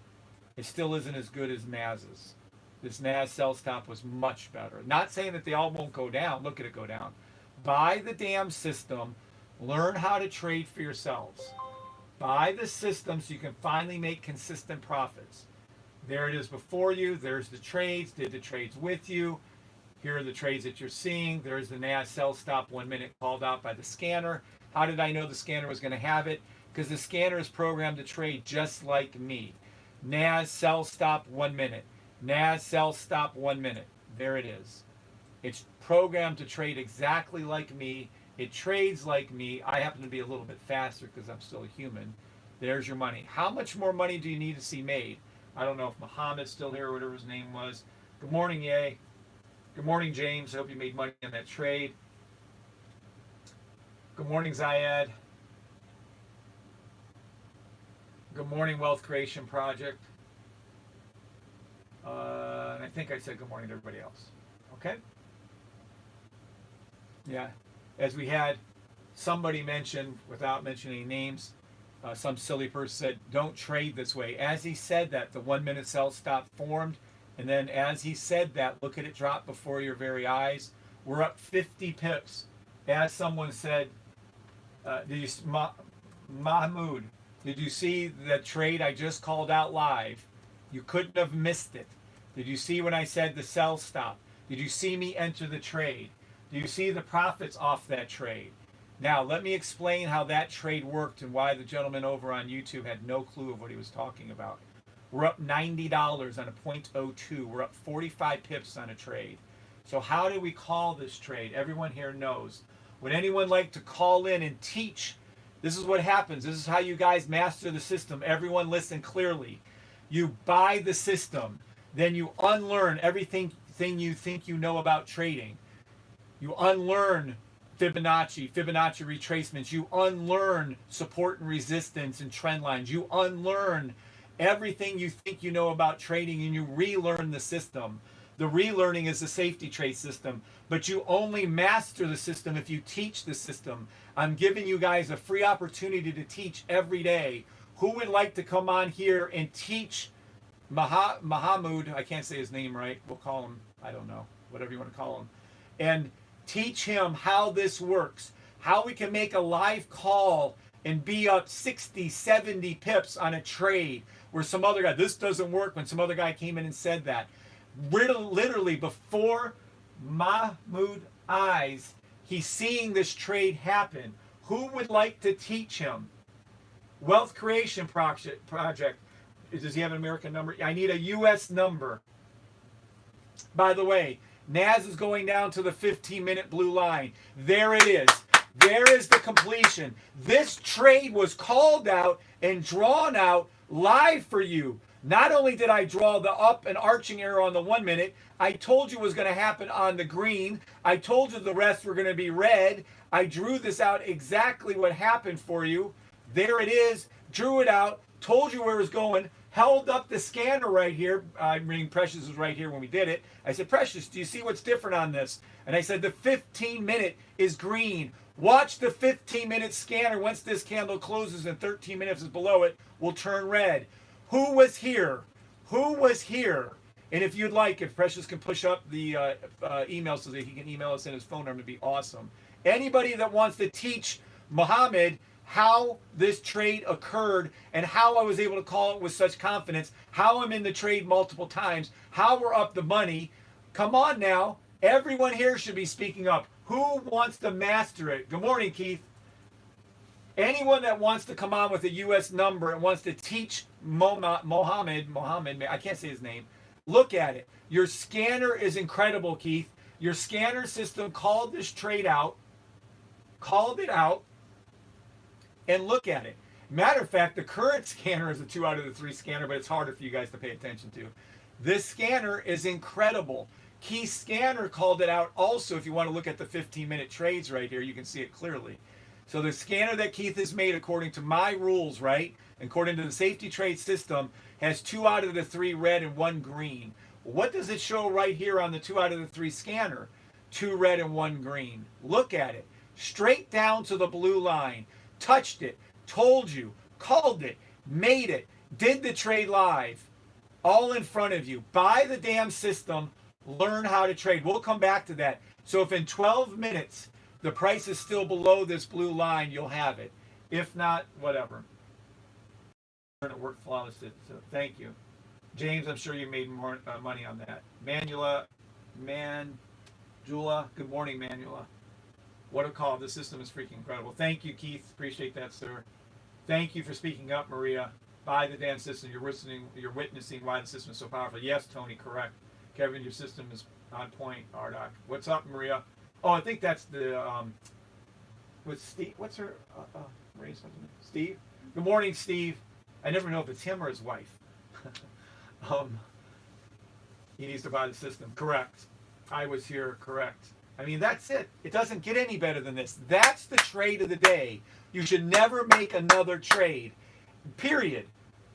It still isn't as good as NAS's. This NAS sell stop was much better. Not saying that they all won't go down. Look at it go down. Buy the damn system. Learn how to trade for yourselves. Buy the system so you can finally make consistent profits. There it is before you. There's the trades. Did the trades with you. Here are the trades that you're seeing. There's the NAS sell stop 1 minute called out by the scanner. How did I know the scanner was going to have it? because the scanner is programmed to trade just like me. NAS sell stop 1 minute. NAS sell stop 1 minute. There it is. It's programmed to trade exactly like me. It trades like me. I happen to be a little bit faster because I'm still a human. There's your money. How much more money do you need to see made? I don't know if Muhammad's still here or whatever his name was. Good morning, Yay. Good morning, James. I hope you made money on that trade. Good morning, Zayed. Good morning, Wealth Creation Project. And I think I said good morning to everybody else. Okay? Yeah. As we had somebody mention, without mentioning names, some silly person said, don't trade this way. As he said that, the 1 minute sell stop formed. And then as he said that, look at it drop before your very eyes. We're up 50 pips. As someone said, Mahmoud, did you see the trade I just called out live? You couldn't have missed it. Did you see when I said the sell stop? Did you see me enter the trade? Do you see the profits off that trade? Now, let me explain how that trade worked and why the gentleman over on YouTube had no clue of what he was talking about. We're up $90 on a 0.02. We're up 45 pips on a trade. So how do we call this trade? Everyone here knows. Would anyone like to call in and teach? This is what happens. This is how you guys master the system. Everyone listen clearly. You buy the system. Then you unlearn everything you think you know about trading. You unlearn Fibonacci retracements. You unlearn support and resistance and trend lines. You unlearn everything you think you know about trading, and you relearn the system. The relearning is the safety trade system, but you only master the system if you teach the system. I'm giving you guys a free opportunity to teach every day. Who would like to come on here and teach Mahamud? I can't say his name right. We'll call him, I don't know, whatever you want to call him. And teach him how this works, how we can make a live call and be up 60, 70 pips on a trade where some other guy, this doesn't work, when some other guy came in and said that. Literally before Mahmoud's eyes, he's seeing this trade happen. Who would like to teach him? Wealth Creation Project. Does he have an American number? I need a U.S. number. By the way, NAS is going down to the 15-minute blue line. There it is. There is the completion. This trade was called out and drawn out live for you. Not only did I draw the up and arching arrow on the 1 minute, I told you it was going to happen on the green. I told you the rest were going to be red. I drew this out exactly what happened for you. There it is. Drew it out. Told you where it was going. Held up the scanner right here. I mean, Precious was right here when we did it. I said, Precious, do you see what's different on this? And I said, the 15-minute is green. Watch the 15-minute scanner. Once this candle closes and 13 minutes is below it, will turn red. Who was here? Who was here? And if you'd like, if Precious can push up the email so that he can email us in his phone number, it'd be awesome. Anybody that wants to teach Muhammad how this trade occurred and how I was able to call it with such confidence, how I'm in the trade multiple times, how we're up the money, come on now. Everyone here should be speaking up. Who wants to master it? Good morning, Keith. Anyone that wants to come on with a U.S. number and wants to teach Mohammed, I can't say his name, look at it. Your scanner is incredible, Keith. Your scanner system called this trade out, called it out, and look at it. Matter of fact, the current scanner is a 2 out of the 3 scanner, but it's harder for you guys to pay attention to. This scanner is incredible. Keith's scanner called it out also. If you want to look at the 15-minute trades right here, you can see it clearly. So the scanner that Keith has made, according to my rules, right, according to the safety trade system, has 2 out of the 3 red and 1 green. What does it show right here on the 2 out of the 3 scanner? 2 red and 1 green. Look at it. Straight down to the blue line. Touched it. Told you. Called it. Made it. Did the trade live. All in front of you. Buy the damn system. Learn how to trade. We'll come back to that. So if in 12 minutes the price is still below this blue line, you'll have it. If not, whatever. It worked flawlessly. So thank you. James, I'm sure you made more money on that. Manula, good morning, Manula. What a call. The system is freaking incredible. Thank you, Keith. Appreciate that, sir. Thank you for speaking up, Maria. Buy the damn system. You're witnessing why the system is so powerful. Yes, Tony, correct. Kevin, your system is on point. Ardoc. What's up, Maria? Oh, I think that's the what's Steve? What's her Maria's husband? Steve. Good morning, Steve. I never know if it's him or his wife. He needs to buy the system. Correct. I was here. Correct. I mean, that's it. It doesn't get any better than this. That's the trade of the day. You should never make another trade. Period.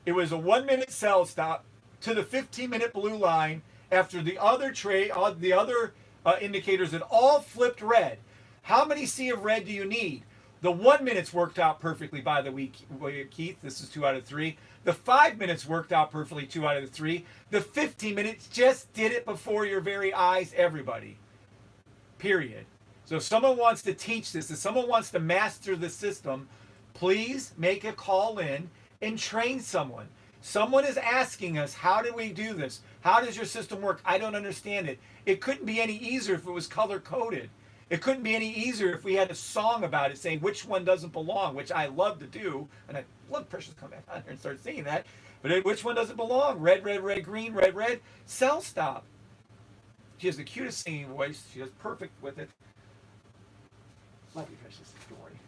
It was a 1 minute sell stop to the 15-minute blue line after the other trade, the other indicators had all flipped red. How many sea of red do you need? The 1 minute's worked out perfectly, by the way, Keith. This is 2 out of 3. The 5 minutes worked out perfectly, 2 out of the 3. The 15 minutes just did it before your very eyes, everybody. Period. So if someone wants to teach this, if someone wants to master the system, please make a call in and train someone. Someone is asking us, how do we do this? How does your system work? I don't understand it. It couldn't be any easier if it was color-coded. It couldn't be any easier if we had a song about it saying which one doesn't belong, which I love to do. And I love Precious to come back on here and start singing that. But which one doesn't belong? Red, red, red, green, red, red. Sell stop. She has the cutest singing voice. She does perfect with it. Love you, Precious. Good morning.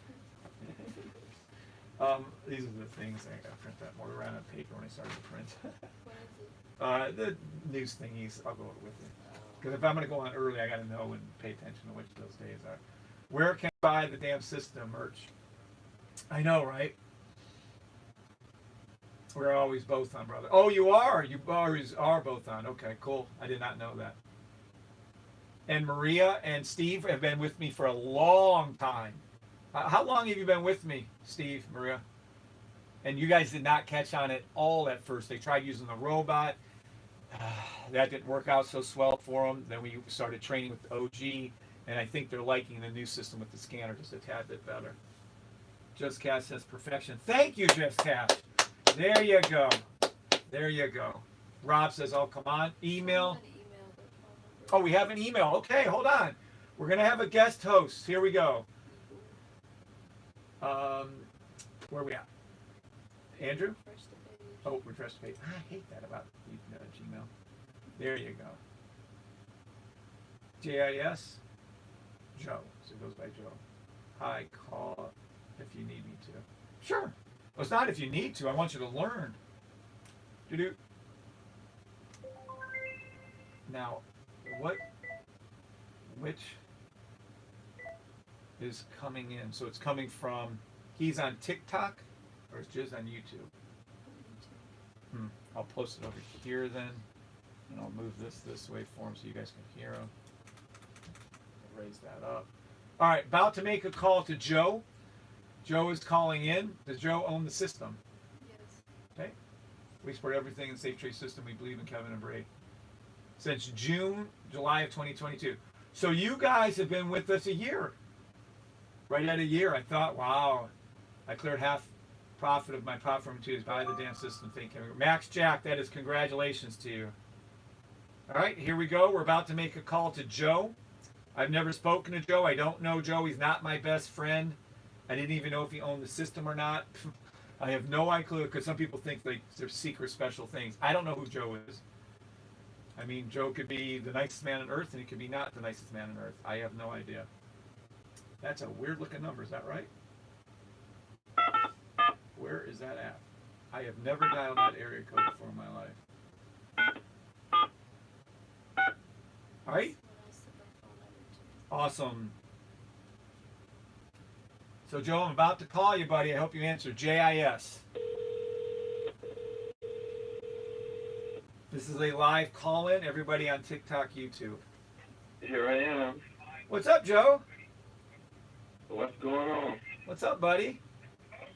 These are the things I gotta print that more around on paper when I started to print. What is it? The news thingies, I'll go with it. Because if I'm going to go on early, I got to know and pay attention to which those days are. Where can I buy the damn system merch? I know, right? We're always both on, brother. Oh, you are? You always are both on. Okay, cool. I did not know that. And Maria and Steve have been with me for a long time. How long have you been with me, Steve, Maria? And you guys did not catch on at all at first. They tried using the robot. That didn't work out so swell for them. Then we started training with the OG, and I think they're liking the new system with the scanner just a tad bit better. Just Cash says perfection. Thank you, Just Cash. There you go. There you go. Rob says, oh, come on. Email. Oh, we have an email. Okay, hold on. We're going to have a guest host. Here we go. Where are we at? Andrew? Oh, refresh the page. I hate that about Gmail. There you go. JIS? Joe. So it goes by Joe. Hi, call if you need me to. Sure. Well, it's not if you need to. I want you to learn. Do-do. Now, which is coming in? So it's coming from, he's on TikTok or it's just on YouTube? I'll post it over here then, and I'll move this way for him so you guys can hear him. Raise that up. All right, about to make a call to Joe. Joe is calling in. Does Joe own the system? Yes. Okay. We support everything in the Safe Trade system. We believe in Kevin and Bri. Since July of 2022. So you guys have been with us a year. Right at a year. I thought, wow, I cleared half profit of my profit from Tuesday. Buy the damn system. Thank you. Max Jack, that is congratulations to you. All right, here we go. We're about to make a call to Joe. I've never spoken to Joe. I don't know Joe. He's not my best friend. I didn't even know if he owned the system or not. I have no idea because some people think like they're secret special things. I don't know who Joe is. I mean, Joe could be the nicest man on earth and he could be not the nicest man on earth. I have no idea. That's a weird looking number. Is that right? Where is that at? I have never dialed that area code before in my life. All right. Awesome. So, Joe, I'm about to call you, buddy. I hope you answer. JIS. This is a live call-in. Everybody on TikTok, YouTube. Here I am. What's up, Joe? What's going on? What's up, buddy?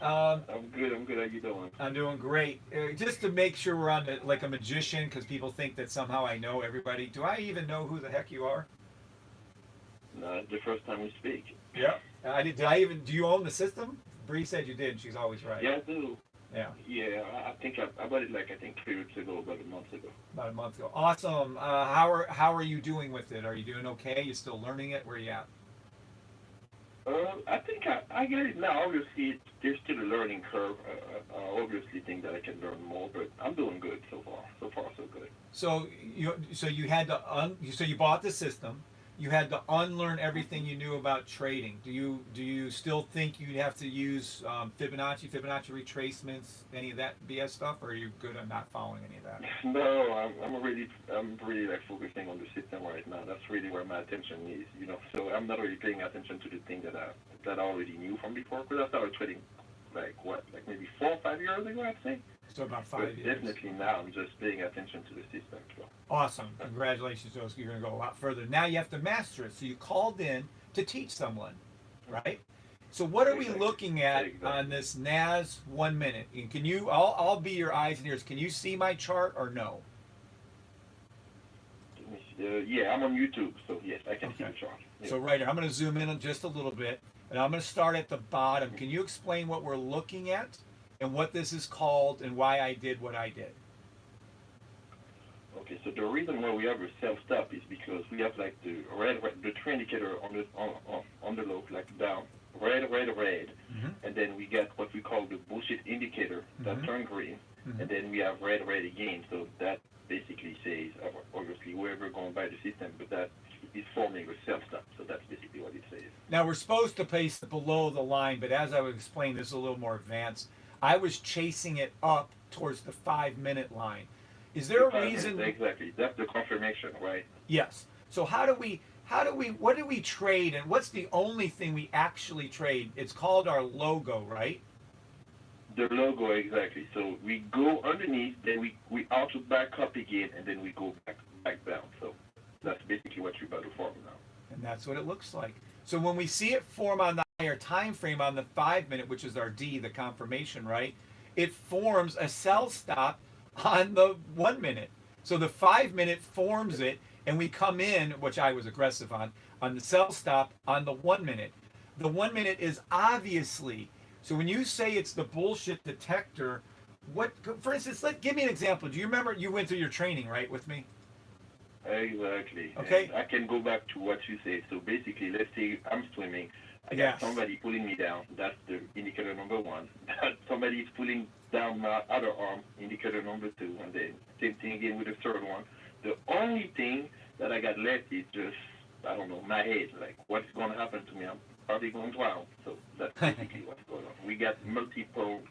I'm good. How you doing? I'm doing great. Just to make sure we're on the, like a magician, because people think that somehow I know everybody. Do I even know who the heck you are? No, it's the first time we speak. Yeah. Do you own the system? Bree said you did. She's always right. Yeah, I do. Yeah. Yeah, I think I bought it 3 weeks ago, about a month ago. About a month ago. Awesome. How are you doing with it? Are you doing okay? You still learning it? Where are you at? I think I get it now. Obviously, there's still a learning curve. I obviously think that I can learn more, but I'm doing good so far. So far, so good. So you had to so you bought the system. You had to unlearn everything you knew about trading. Do you still think you'd have to use Fibonacci retracements, any of that BS stuff, or are you good at not following any of that? No, I'm really like focusing on the system right now. That's really where my attention is, you know. So I'm not really paying attention to the thing that I already knew from before, because I started trading like maybe 4 or 5 years ago, I'd say. So about But 5 years. definitely now I'm just paying attention to the system. So. Awesome. Congratulations, Joe. You're going to go a lot further. Now you have to master it. So you called in to teach someone, right? So what are we looking at on this NAS 1 minute? And can you, I'll be your eyes and ears. Can you see my chart or no? Yeah, I'm on YouTube, so yes, I can see the chart. Yeah. So right here, I'm going to zoom in just a little bit, and I'm going to start at the bottom. Can you explain what we're looking at and what this is called and why I did what I did? Okay, so the reason why we have a self-stop is because we have like the trend indicator on the low, like down, red, Mm-hmm. and then we get what we call the bullshit indicator that turn green, and then we have red again. So that basically says, obviously, whoever going by the system, but that is forming a self-stop. So that's basically what it says. Now we're supposed to place it below the line, but as I would explain, this is a little more advanced. I was chasing it up towards the 5 minute line. Is there a reason? Exactly. That's the confirmation, right? Yes. So what do we trade, and what's the only thing we actually trade? It's called our logo, right? The logo, exactly. So we go underneath, then we auto back up again, and then we go back down. So that's basically what you're about to form now. And that's what it looks like. So when we see it form on the higher time frame on the 5 minute, which is our D, the confirmation, right? It forms a sell stop on the 1 minute. So the 5 minute forms it, and we come in, which I was aggressive on the sell stop on the 1 minute. The 1 minute is obviously, so when you say it's the bullshit detector, what, for instance, give me an example. Do you remember, you went through your training, right, with me? Exactly. Okay. And I can go back to what you said. So basically, let's say I'm swimming. I got somebody pulling me down. That's the indicator number 1. Somebody is pulling down my other arm, indicator number 2. And then same thing again with the third one. The only thing that I got left is just, I don't know, my head. Like, what's going to happen to me? I'm probably going to drown. So that's basically what's going on. We got multiple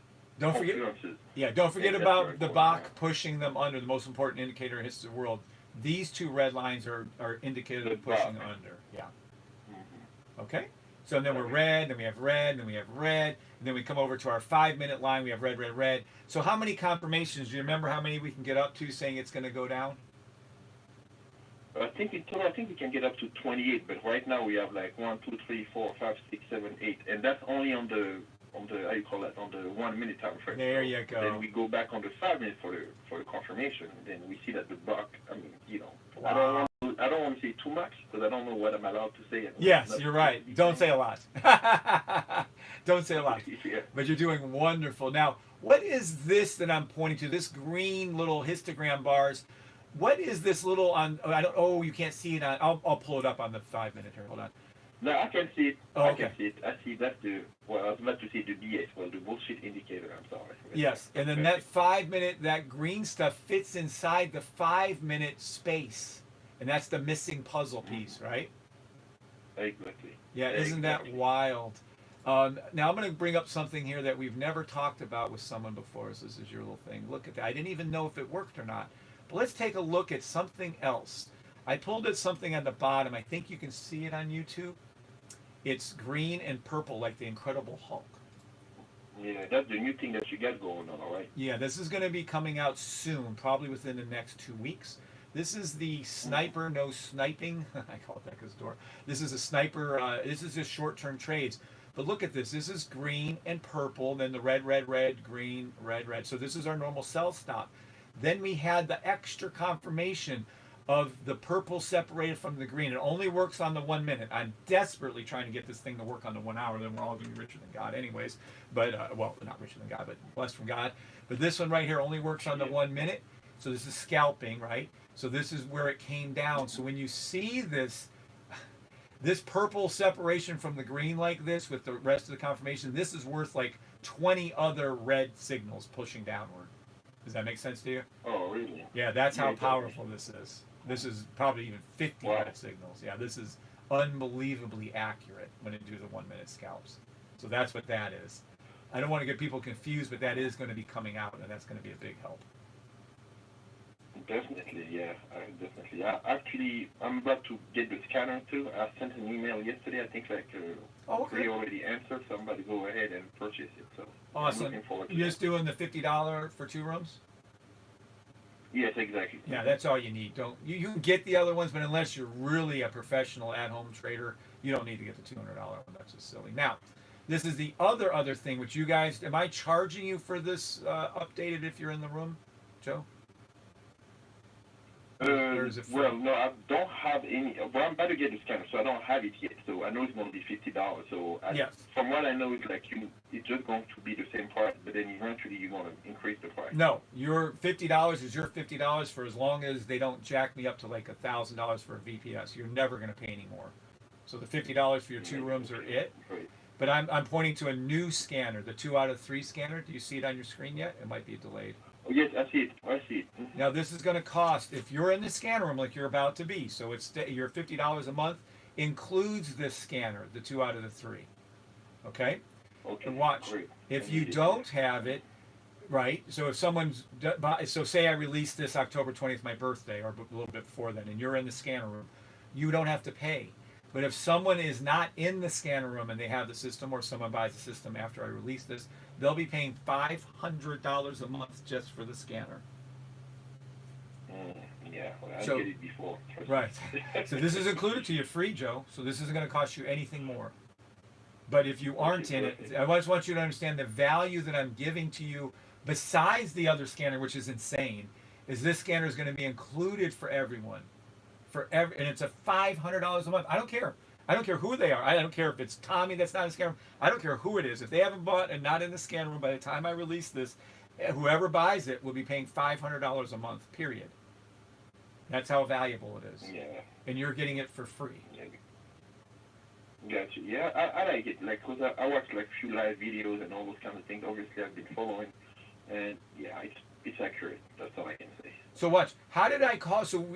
confluences. Don't forget about the Bach pushing them under, the most important indicator in the history of the world. These 2 red lines are indicated of pushing under. Yeah. Mm-hmm. Okay? So then we're red, then we have red, then we have red, and then we come over to our 5 minute line, we have red, red, red. So how many confirmations? Do you remember how many we can get up to saying it's going to go down? I think we can get up to 28, but right now we have like 1, 2, 3, 4, 5, 6, 7, 8, and that's only on the how you call that, on the 1 minute time frame. There you go. Then we go back on the 5 minutes for the confirmation. Then we see that the buck. I mean, you know, Wow. I don't want to say too much because I don't know what I'm allowed to say. Yes, you're right. Don't say a lot. Don't say a lot. Yeah. But you're doing wonderful. Now, what is this that I'm pointing to? This green little histogram bars. What is this little on? Oh, you can't see it on. I'll pull it up on the 5 minute here. Hold on. No, I can see it. Oh, okay. I can see it. I see that's the. Well, I was about to say the BS. Well, the bullshit indicator. I'm sorry. Yes, and then that 5 minute, that green stuff fits inside the 5 minute space, and that's the missing puzzle piece, right? Exactly. Yeah, isn't that wild? Now I'm going to bring up something here that we've never talked about with someone before. So this is your little thing. Look at that. I didn't even know if it worked or not. But let's take a look at something else. I pulled at something on the bottom. I think you can see it on YouTube. It's green and purple like the Incredible Hulk. Yeah, that's the new thing that you got going on, all right? Yeah, this is going to be coming out soon, probably within the next 2 weeks. This is the sniper, no sniping. I call it that because door. This is a sniper. This is just short-term trades. But look at this. This is green and purple. Then the red, red, red, green, red, red. So this is our normal sell stop. Then we had the extra confirmation of the purple separated from the green. It only works on the 1 minute. I'm desperately trying to get this thing to work on the 1 hour. Then we're all going to be richer than God anyways. But, well, not richer than God, but blessed from God. But this one right here only works on the 1 minute. So this is scalping, right? So this is where it came down. So when you see this This purple separation from the green like this with the rest of the confirmation, this is worth like 20 other red signals pushing downward. Does that make sense to you? Oh, really? Yeah, that's how Yeah, powerful this is. This is probably even 50 Wow. red signals. Yeah, this is unbelievably accurate when it do the 1 minute scalps. So that's what that is. I don't want to get people confused, but that is going to be coming out, and that's going to be a big help. Definitely, yeah, definitely. Actually, I'm about to get the scanner too. I sent an email yesterday. I think like they already answered, so I'm about to go ahead and purchase it. So Awesome. I'm looking forward to You're that. just doing the $50 for 2 rooms? Yes, exactly. Yeah, that's all you need. Don't you can get the other ones, but unless you're really a professional at-home trader, you don't need to get the $200 one. That's just silly. Now, this is the other thing which you guys. Am I charging you for this updated if you're in the room, Joe? Or is it free? Well, no, I don't have any. Well, I'm about to get the scanner, so I don't have it yet. So I know it's going to be $50. So Yes. From what I know, it's like it's just going to be the same price, but then eventually you're going to increase the price. No, your $50 is your $50 for as long as they don't jack me up to like $1,000 for a VPS. You're never going to pay any more. So the $50 for your 2 rooms are it. Great. But I'm pointing to a new scanner, the 2 out of 3 scanner. Do you see it on your screen yet? It might be delayed. Oh, yes, I see it. I see it. Mhm. Now this is going to cost, if you're in the scanner room like you're about to be, so it's your $50 a month includes this scanner, the 2 out of the 3. Okay? Okay. And watch. Great. If I you need it. don't have it, right? So if someone's, so say I release this October 20th, my birthday, or a little bit before then, and you're in the scanner room, you don't have to pay. But if someone is not in the scanner room and they have the system, or someone buys the system after I release this, they'll be paying $500 a month just for the scanner. Yeah, well, I So- get it before. Right. So this is included to you free, Joe. So this isn't going to cost you anything more. But if you aren't in it, I just want you to understand the value that I'm giving to you, besides the other scanner, which is insane, is this scanner is going to be included for everyone. And it's a $500 a month. I don't care. I don't care who they are. I don't care if it's Tommy that's not in the scanner room. I don't care who it is. If they haven't bought and not in the scanner room by the time I release this, whoever buys it will be paying $500 a month, period. That's how valuable it is. Yeah. And you're getting it for free. Yeah. Gotcha. Yeah, I like it. Like, cause I watch like few live videos and all those kind of things. Obviously, I've been following, and yeah, it's accurate. That's all I can say. So watch. How did I call? So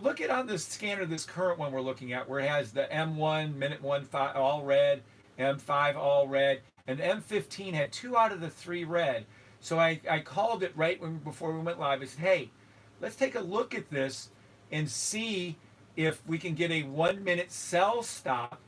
look at on this scanner, this current one we're looking at, where it has the M1 minute 1 5 all red, M5 all red, and the M15 had 2 out of the 3 red. So I called it right before we went live. I said, hey, let's take a look at this and see if we can get a 1 minute sell stop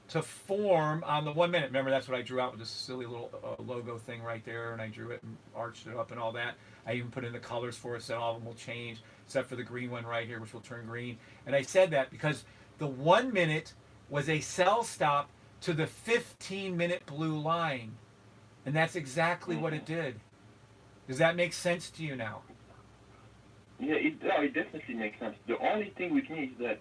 to form on the 1 minute. Remember, that's what I drew out with this silly little logo thing right there, and I drew it and arched it up and all that. I even put in the colors for it, said all of them will change, except for the green one right here, which will turn green. And I said that because the 1 minute was a sell stop to the 15-minute blue line. And that's exactly what it did. Does that make sense to you now? Yeah, it definitely makes sense. The only thing with me is that,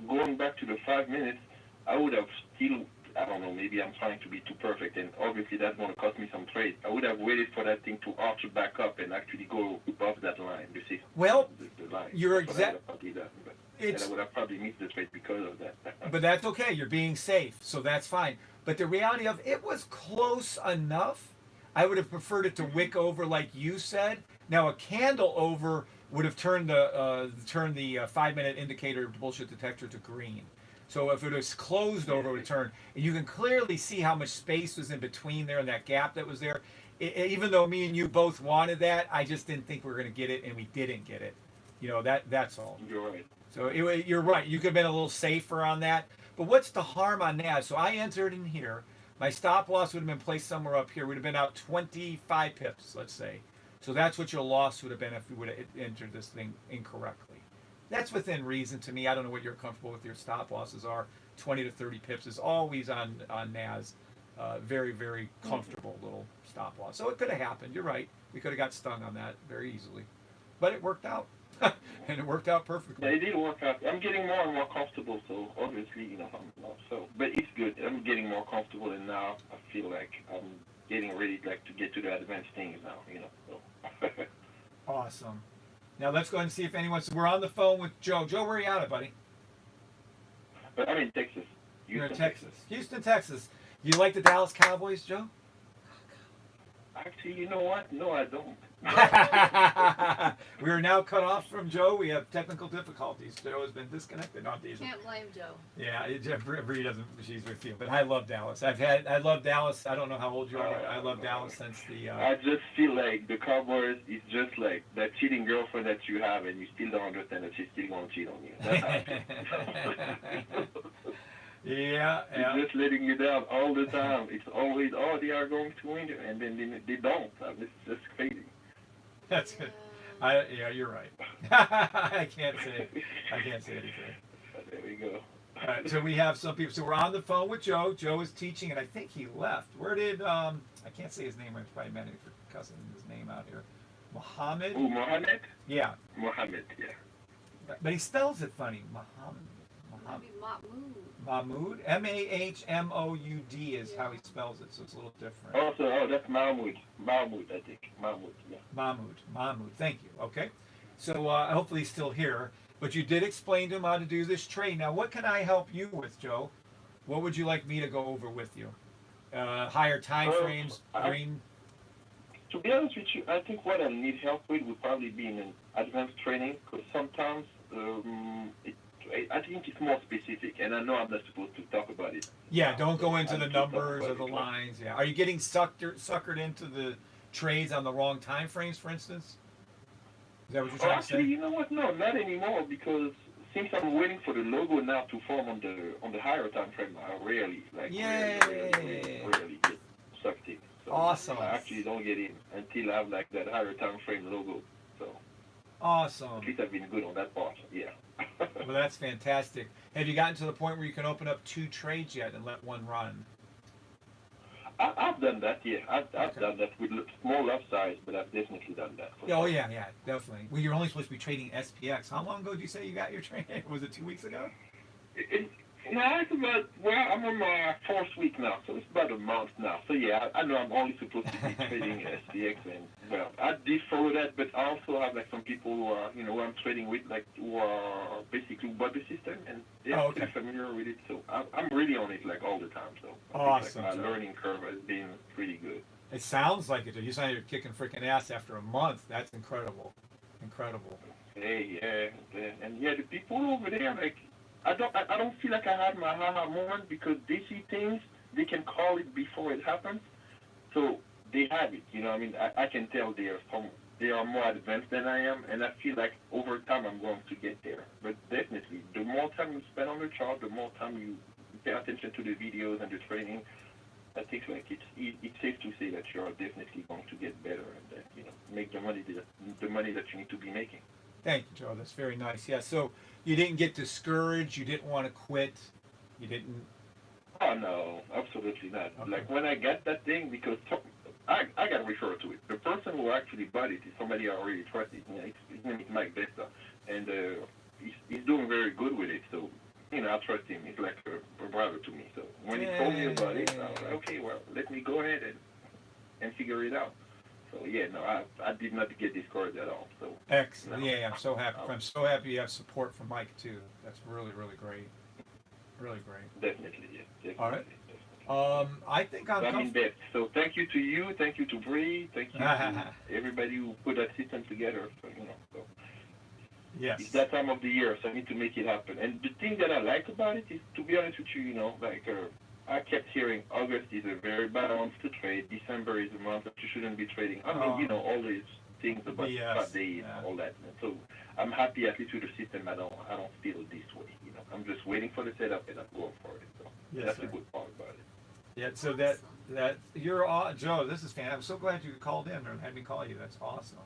going back to the 5 minutes, I would have still, I don't know, maybe I'm trying to be too perfect, and obviously that's going to cost me some trade. I would have waited for that thing to arch back up and actually go above that line, you see? Well, the line. you're That's what I exact. would have probably done, and I would have probably missed the trade because of that. But that's okay. You're being safe, so that's fine. But the reality of it was close enough. I would have preferred it to wick over like you said. Now a candle over would have turned the 5 minute indicator bullshit detector to green. So if it was closed over, it would turn. And you can clearly see how much space was in between there and that gap that was there. Even though me and you both wanted that, I just didn't think we were going to get it, and we didn't get it. That's all. You're right. So you're right. You could have been a little safer on that. But what's the harm on that? So I entered in here. My stop loss would have been placed somewhere up here. Would have been out 25 pips, let's say. So that's what your loss would have been if you would have entered this thing incorrectly. That's within reason to me. I don't know what you're comfortable with your stop losses are. 20 to 30 pips is always on NAS. Very, very comfortable little stop loss. So it could have happened. You're right. We could have got stung on that very easily. But it worked out. And it worked out perfectly. Yeah, it did work out. I'm getting more and more comfortable, so obviously, but it's good. I'm getting more comfortable, and now I feel like I'm getting ready, to get to the advanced things now, so. Awesome. Now let's go ahead and see if anyone's. We're on the phone with Joe. Joe, where are you at, buddy? But I'm in Texas. You're in Houston, Texas. Houston, Texas. You like the Dallas Cowboys, Joe? Actually, you know what? No, I don't. We are now cut off from Joe. We have technical difficulties. Joe has been disconnected on these. Can't blame Joe. Yeah, Bri doesn't. She's with you, but I love Dallas. I love Dallas. I don't know how old you are. I love Dallas since the. I just feel like the Cowboys is just like that cheating girlfriend that you have, and you still don't understand that she's still gonna cheat on you. That's how I feel. Yeah, yeah. It's just letting you down all the time. It's always, oh, they are going to win, and then they don't. It's just crazy. That's good. Yeah, you're right. I can't say anything. There we go. All right, so we have some people. So we're on the phone with Joe. Joe is teaching, and I think he left. Where did I can't say his name. I probably meant it for cussing his name out here. Mohammed. Oh, Mohammed? Yeah. Mohammed, yeah. But he spells it funny. Mohammed. Maybe Mahmoud. Mahmoud. Mahmoud is how he spells it, so it's a little different. Oh, that's Mahmoud. Mahmoud, I think. Mahmoud, yeah. Mahmoud. Thank you. Okay. So hopefully he's still here. But you did explain to him how to do this trade. Now, what can I help you with, Joe? What would you like me to go over with you? Higher time frames, green. To be honest with you, I think what I need help with would probably be in an advanced training, because sometimes I think it's more specific, and I know I'm not supposed to talk about it. Yeah, don't go into the numbers or the lines. Yeah, are you getting suckered into the trades on the wrong time frames, for instance? Is that what you're trying to say? Actually, you know what? No, not anymore, because since I'm waiting for the logo now to form on the higher time frame, I rarely rarely get sucked in. So awesome. I actually don't get in until I have like that higher time frame logo. So awesome. at least I've been good on that part. Yeah. Well, that's fantastic. Have you gotten to the point where you can open up 2 trades yet and let one run? I've done that, yeah. I've done that with small upsides, but I've definitely done that. Oh, yeah, definitely. Well, you're only supposed to be trading SPX. How long ago did you say you got your trade? Was it 2 weeks ago? No, it's about, I'm on my 4th week now, so it's about a month now. So, yeah, I know I'm only supposed to be trading SPX, and, well, I did follow that, but I also have, like, some people who are, who I'm trading with, like, who are basically bought the system, and they're pretty familiar with it, so I'm really on it, like, all the time, so. Awesome. Like, my learning curve has been pretty good. It sounds like it. You sound like you're kicking freaking ass after a month. That's incredible. Incredible. Hey, yeah, and, yeah, the people over there, like, I don't feel like I had my aha moment, because they see things, they can call it before it happens, so they have it. I mean, I can tell they are more advanced than I am, and I feel like over time I'm going to get there. But definitely, the more time you spend on the chart, the more time you pay attention to the videos and the training, I think like it's safe to say that you are definitely going to get better and make the money that you need to be making. Thank you, Joe. That's very nice. Yeah. So you didn't get discouraged. You didn't want to quit. You didn't. Oh no, absolutely not. Okay. Like when I got that thing, because I got referred to it. The person who actually bought it is somebody I already trusted. His name is Mike Besta, and he's doing very good with it. So I trust him. He's like a brother to me. So when he told me about it, I was like, okay, well, let me go ahead and figure it out. So yeah, no, I did not get discouraged at all. So excellent. No. Yeah, I'm so happy. I'm so happy you have support from Mike too. That's really, really great. Really great. Definitely, yeah. Definitely, all right. Definitely. I think I'm in depth. So thank you to you, thank you to Bri, thank you to everybody who put that system together. So, so yes. It's that time of the year, so I need to make it happen. And the thing that I like about it is, to be honest with you, like I kept hearing August is a very bad month to trade. December is a month that you shouldn't be trading. I mean, all these things about cut days and all that. And so I'm happy at least with the system. I don't feel this way. I'm just waiting for the setup and I'm going for it. So that's a good part about it. Yeah. So that you're Joe. This is fantastic. I'm so glad you called in or had me call you. That's awesome.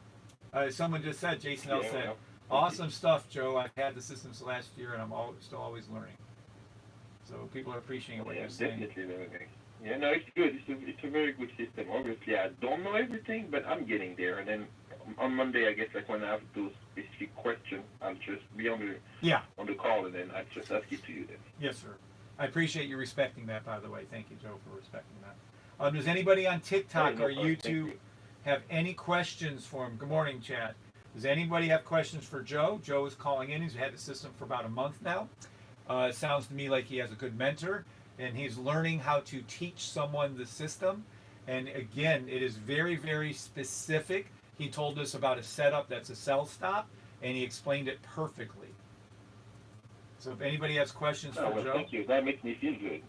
Someone just said, Jason L said, awesome stuff, Joe. I've had the systems last year and I'm still always learning. So people are appreciating what you're saying. Definitely learning. Yeah, no, it's good. It's a very good system. Obviously, I don't know everything, but I'm getting there. And then on Monday, I guess, like when I have those specific questions, I'll just be on the call, and then I'll just ask it to you then. Yes, sir. I appreciate you respecting that, by the way. Thank you, Joe, for respecting that. Does anybody on TikTok or YouTube have any questions for him? Good morning, chat. Does anybody have questions for Joe? Joe is calling in. He's had the system for about a month now. It sounds to me like he has a good mentor. and he's learning how to teach someone the system. And again, it is very, very specific. He told us about a setup that's a sell stop, and he explained it perfectly. So if anybody has questions for Joe. Thank you. That makes me feel good.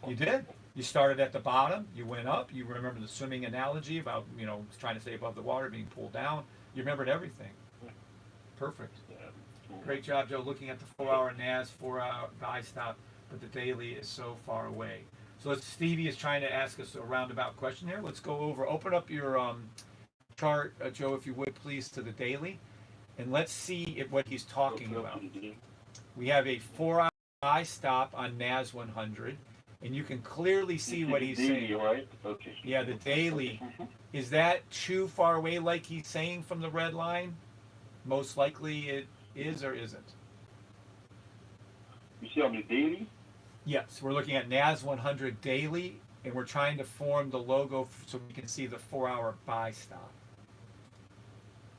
You did. You started at the bottom. You went up. You remember the swimming analogy about, trying to stay above the water, being pulled down. You remembered everything. Perfect. Great job, Joe, looking at the 4-hour NAS, 4-hour buy stop, but the daily is so far away. So Stevie is trying to ask us a roundabout question here. Let's go over. Open up your chart, Joe, if you would, please, to the daily, and let's see what he's talking about. We have a 4-hour buy stop on NAS 100, and you can clearly see what he's daily, saying. Right? Okay. Yeah, the daily. Is that too far away, like he's saying, from the red line? Most likely it is or isn't. You see on the daily? Yes, we're looking at NAS 100 daily, and we're trying to form the logo so we can see the 4-hour buy stop.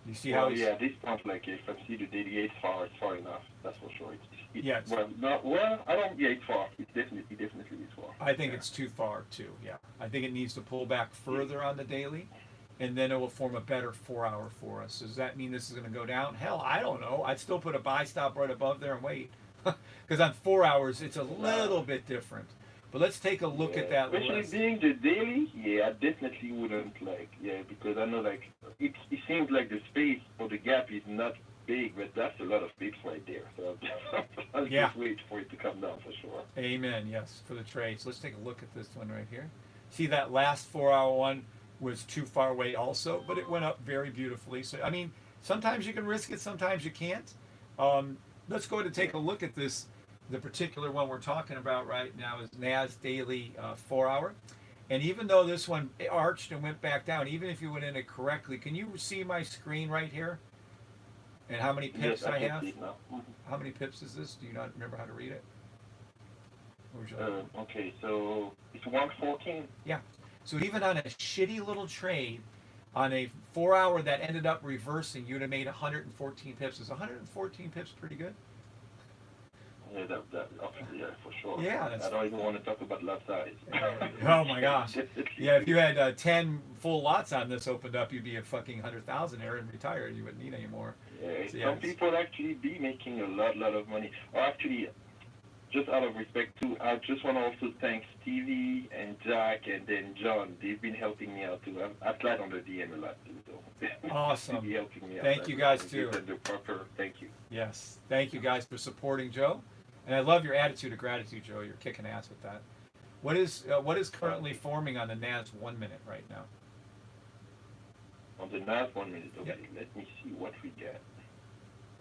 You see how? Yeah, this point, like if I see the daily, it's far enough. That's for sure. Yeah. I don't. Yeah, it's far. It's definitely is far. I think it's too far too. Yeah, I think it needs to pull back further on the daily, and then it will form a better 4-hour for us. Does that mean this is going to go down? Hell, I don't know. I'd still put a buy stop right above there and wait, because on 4 hours it's a little bit different. But let's take a look at that Especially list. being the daily, I definitely wouldn't because I know it seems like the space for the gap is not big, but that's a lot of pips right there. So I'll just wait for it to come down for sure. Amen. Yes, for the trades. Let's take a look at this one right here. See, that last 4-hour one was too far away also, but it went up very beautifully. So I mean, sometimes you can risk it, sometimes you can't. Let's go ahead and take a look at this. The particular one we're talking about right now is NAS daily 4-hour. And even though this one arched and went back down, even if you went in it correctly, can you see my screen right here? And how many pips I have? How many pips is this? Do you not remember how to read it? Okay, so it's 114. Yeah. So even on a shitty little trade, on a 4-hour that ended up reversing, you'd have made 114 pips. Is 114 pips pretty good? Yeah, yeah, for sure. Yeah, I don't even want to talk about lot size. Oh my gosh. Yeah, if you had 10 full lots on this opened up, you'd be a fucking 100,000 there and retired. You wouldn't need any more. Yeah, some people actually be making a lot of money. Or actually, just out of respect too, I just want to also thank Stevie and Jack and then John. They've been helping me out too. I slide on the DM a lot too. So. Awesome. Helping me out. Thank you guys too. Thank you. Yes. Thank you guys for supporting Joe. And I love your attitude of gratitude, Joe. You're kicking ass with that. What is currently forming on the NAS 1 minute right now? On the NAS 1 minute, okay. Yep. Let me see what we get.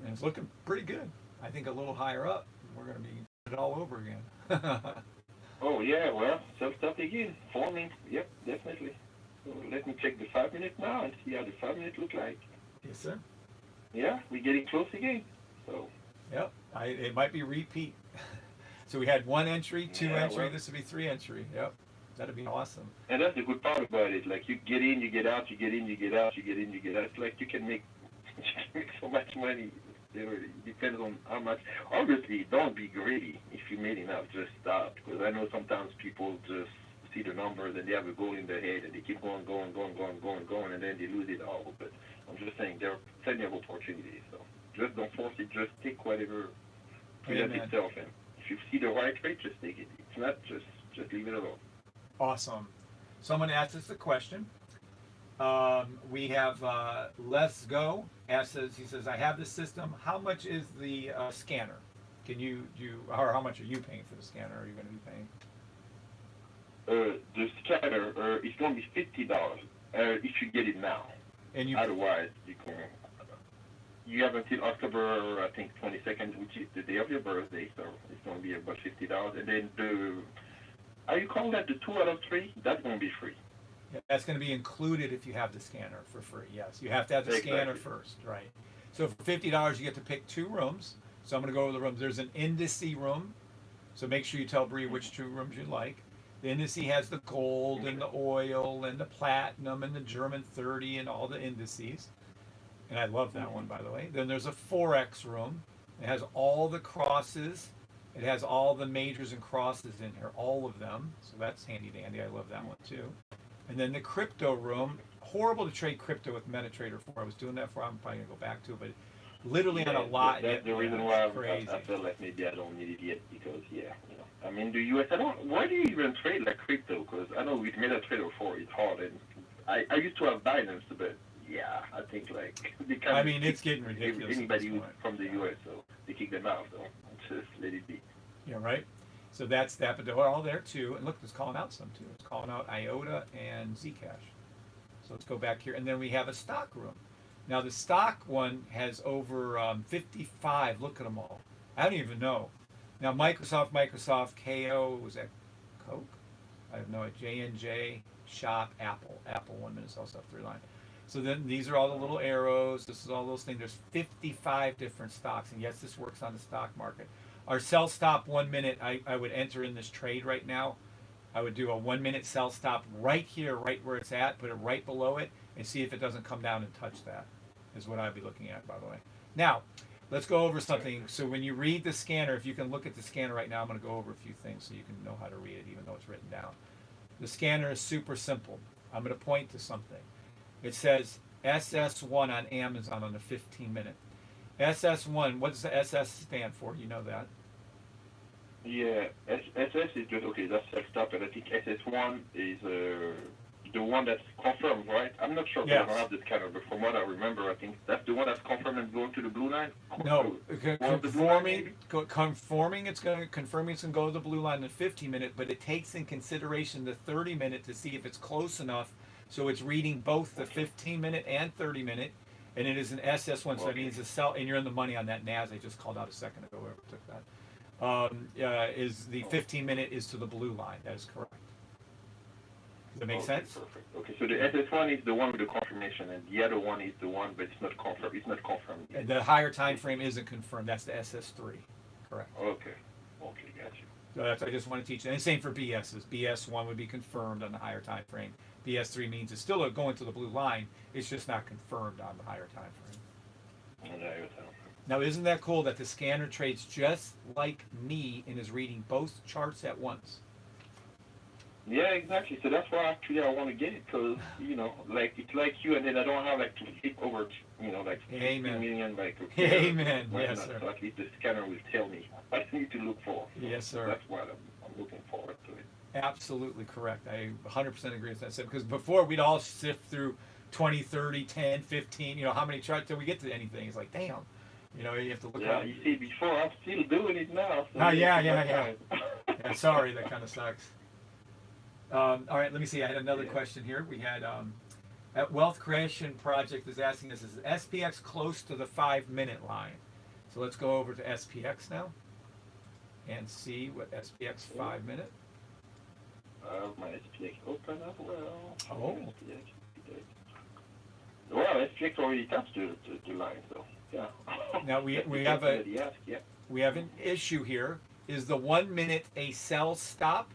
And it's looking pretty good. I think a little higher up, we're going to be it all over again. Oh yeah, well, self-stop again, forming. Yep, definitely. So let me check the 5 minute now and see how the 5 minute look like. Yes, sir. Yeah, we're getting close again. So. Yep, it might be repeat. So we had 1 entry, 2 entry. Well, this would be 3 entry. Yep, that'd be awesome. And that's the good part about it. Like you get in, you get out, you get in, you get out, you get in, you get out. It's like you can make so much money. It depends on how much. Obviously, don't be greedy. If you made enough, just stop. Because I know sometimes people just see the numbers and they have a goal in their head and they keep going, and then they lose it all. But I'm just saying there are plenty of opportunities. So just don't force it. Just take whatever presents itself. And if you see the right trade, just take it. It's not just leave it alone. Awesome. Someone asked us a question. We have Let's Go he says, I have the system. How much is the scanner? Or how much are you paying for the scanner? Are you going to be paying? The scanner is going to be $50 if you get it now. And otherwise, you have until October, I think, 22nd, which is the day of your birthday, so it's going to be about $50. And then are you calling that the 2 out of 3? That's going to be free. Yeah, that's going to be included if you have the scanner for free. Yes, you have to have the scanner first, right? So for $50, you get to pick 2 rooms. So I'm going to go over the rooms. There's an indice room. So make sure you tell Bri which 2 rooms you like. The indice has the gold and the oil and the platinum and the German 30 and all the indices. And I love that one, by the way. Then there's a Forex room. It has all the crosses It has all the majors and crosses in here, all of them. So that's handy dandy. I love that one too. And then the crypto room. Horrible to trade crypto with MetaTrader 4. I was doing that for. I'm probably gonna go back to it, but literally on a lot. That's the reason why I feel like maybe I don't need it yet because I'm in the US. Why do you even trade like crypto? Because I know with MetaTrader 4 it's hard, and I used to have Binance, but yeah, I think like it's getting ridiculous. Anybody who's from the US, so they kick them out. So just let it be. Yeah, right. So that's that, but they're all there too. And look, it's calling out some too. It's calling out IOTA and Zcash. So let's go back here, and then we have a stock room. Now the stock one has over 55. Look at them all. I don't even know. Now Microsoft, KO, was that Coke? I have no idea. J&J, Shop, Apple 1 minute sell stuff 3 line. So then these are all the little arrows. This is all those things. There's 55 different stocks, and yes, this works on the stock market. Our sell stop 1 minute. I would enter in this trade right now. I would do a 1 minute sell stop right here, right where it's at, put it right below it, and see if it doesn't come down and touch that, is what I'd be looking at, by the way. Now, let's go over something. So when you read the scanner, if you can look at the scanner right now, I'm going to go over a few things so you can know how to read it, even though it's written down. The scanner is super simple. I'm going to point to something. It says SS1 on Amazon on the 15 minute. SS1, what does the SS stand for? You know that. Yeah, SS is just, okay, that's self-stop, and I think SS1 is the one that's confirmed, right? I'm not sure, Yes. I don't have this scanner, but from what I remember, I think that's the one that's confirmed and going to the blue line? No, Confirming it's going to go to the blue line in the 15 minute, but it takes in consideration the 30 minute to see if it's close enough, so it's reading both the 15 minute and 30 minute, and it is an SS1, so that means the sell, and you're in the money on that NAS I just called out a second ago, whoever took that. Is the 15 minute is to the blue line. That is correct. Does that make sense? Perfect. Okay, so the SS1 is the one with the confirmation, and the other one is the one, but it's not confirmed. It's not confirmed yet. The higher time frame isn't confirmed. That's the SS3. Correct. Okay, got you. So that's, I just want to teach you. And same for BSs. BS1 would be confirmed on the higher time frame. BS3 means it's still going to the blue line. It's just not confirmed on the higher time frame. On the higher time frame. Now, isn't that cool that the scanner trades just like me and is reading both charts at once? Yeah, exactly. So that's why actually I want to get it, because, like, it's like you, and then I don't have, like, to flip over, like, 50 million, like, okay. Amen. Yes, sir. So at least the scanner will tell me what I need to look for. Yes, sir. So that's why I'm looking forward to it. Absolutely correct. I 100% agree with that. Because before, we'd all sift through 20, 30, 10, 15, how many charts till we get to anything. It's like, damn. You have to look Yeah, out. you see, before, I'm still doing it now. So yeah. Yeah, sorry, that kind of sucks. All right, let me see. I had another question here. We had at Wealth Creation Project is asking us, is SPX close to the 5 minute line? So let's go over to SPX now and see what SPX 5 minute. My SPX open as well. Oh. Well, SPX already touched the line, so yeah. Now we have an issue here. Is the 1 minute a sell stop,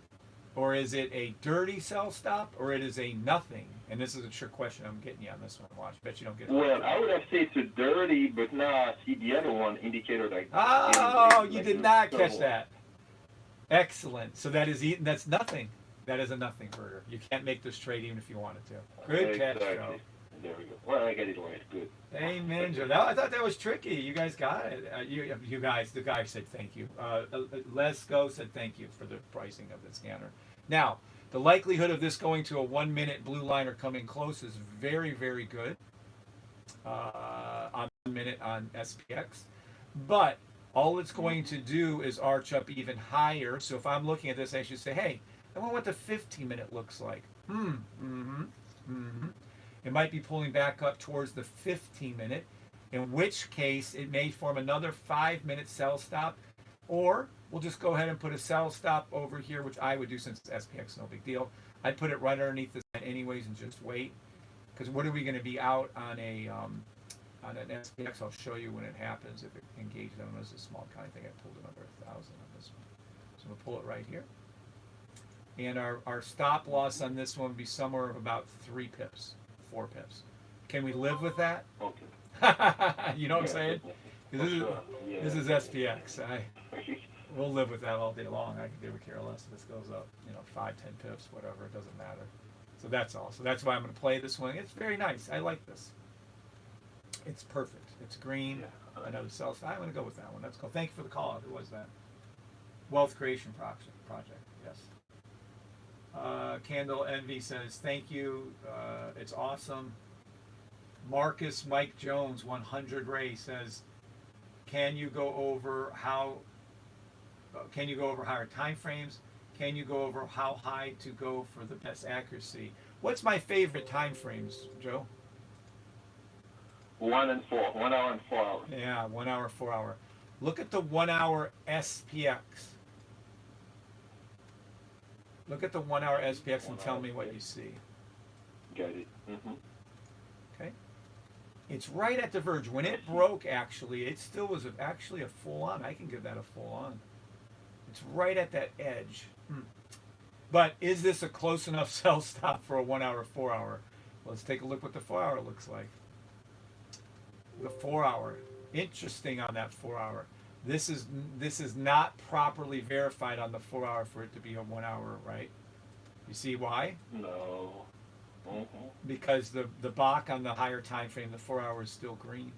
or is it a dirty sell stop, or it is a nothing? And this is a trick question I'm getting you on this one. Watch, bet you don't get it. Well, I would have said it's a dirty, but now I see the other one indicator like. Oh, you did not catch that. Excellent. So that's nothing. That is a nothing burger. You can't make this trade even if you wanted to. Good catch, Joe. There we go. Well, I get it right. Good. Amen, Joe. I thought that was tricky. You guys got it. You guys, the guy said thank you. Les Go said thank you for the pricing of the scanner. Now, the likelihood of this going to a 1 minute blue line or coming close is very, very good on 1 minute on SPX. But all it's going to do is arch up even higher. So if I'm looking at this, I should say, hey, I wonder what the 15 minute looks like. It might be pulling back up towards the 15 minute, in which case it may form another 5 minute sell stop, or we'll just go ahead and put a sell stop over here, which I would do since it's SPX, no big deal. I'd put it right underneath this anyways and just wait, because what are we going to be out on on an SPX? I'll show you when it happens if it engages. I don't know, it's a small kind. I think I pulled another 1,000 on this one. So we'll pull it right here. And our stop loss on this one would be somewhere of about 3 pips. 4 pips. Can we live with that? Okay. You know what I'm saying? This is SPX. we'll live with that all day long. I could never care less if this goes up, 5, 10 pips, whatever. It doesn't matter. So that's all. So that's why I'm going to play this one. It's very nice. I like this. It's perfect. It's green. Yeah. Another sell. I'm going to go with that one. That's cool. Thank you for the call. Who was that? Wealth Creation Project. Yes. Candle Envy says, thank you. It's awesome. Marcus Mike Jones, 100 Ray says, can you go over higher time frames? Can you go over how high to go for the best accuracy? What's my favorite time frames, Joe? 1 and 4, 1 hour and 4 hours. Yeah, 1 hour, 4 hour. Look at the 1 hour SPX. Look at the 1 hour SPX and tell me what you see. Got it. Mm-hmm. Okay. It's right at the verge. When it broke, actually, it still was actually a full on. I can give that a full on. It's right at that edge. But is this a close enough sell stop for a 1 hour, 4 hour? Let's take a look what the 4 hour looks like. The 4 hour. Interesting on that 4 hour. This is not properly verified on the 4 hour for it to be a 1 hour, right? You see why? No. Mm-hmm. Because the Bach on the higher time frame, the 4 hour is still green.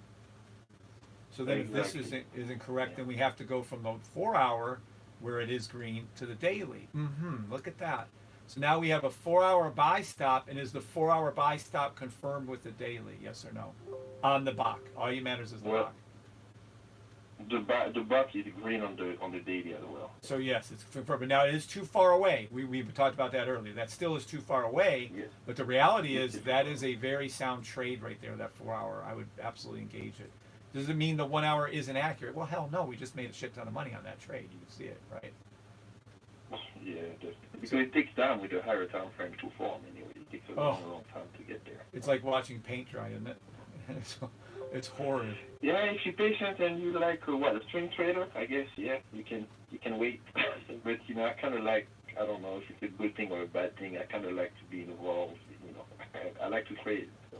So then Exactly. if this isn't correct, then we have to go from the 4 hour where it is green to the daily. Look at that. So now we have a 4 hour buy stop, and is the 4 hour buy stop confirmed with the daily? Yes or no? On the Bach. All that matters is the Well, Bach. The buck is green on the daily as well. So yes, it's confirmed. But now it is too far away. We talked about that earlier. That still is too far away. Yes. But the reality is that is a very sound trade right there, that 4 hour. I would absolutely engage it. Does it mean the 1 hour isn't accurate? Well, hell no. We just made a shit ton of money on that trade. You can see it, right? Yeah, definitely. Because it takes time with a higher time frame to form anyway. It takes a long time to get there. It's like watching paint dry, isn't it? It's horrid. Yeah, if you're patient and you like a string trader, I guess you can wait. But I kind of like, I don't know if it's a good thing or a bad thing. I kind of like to be involved. I like to trade. So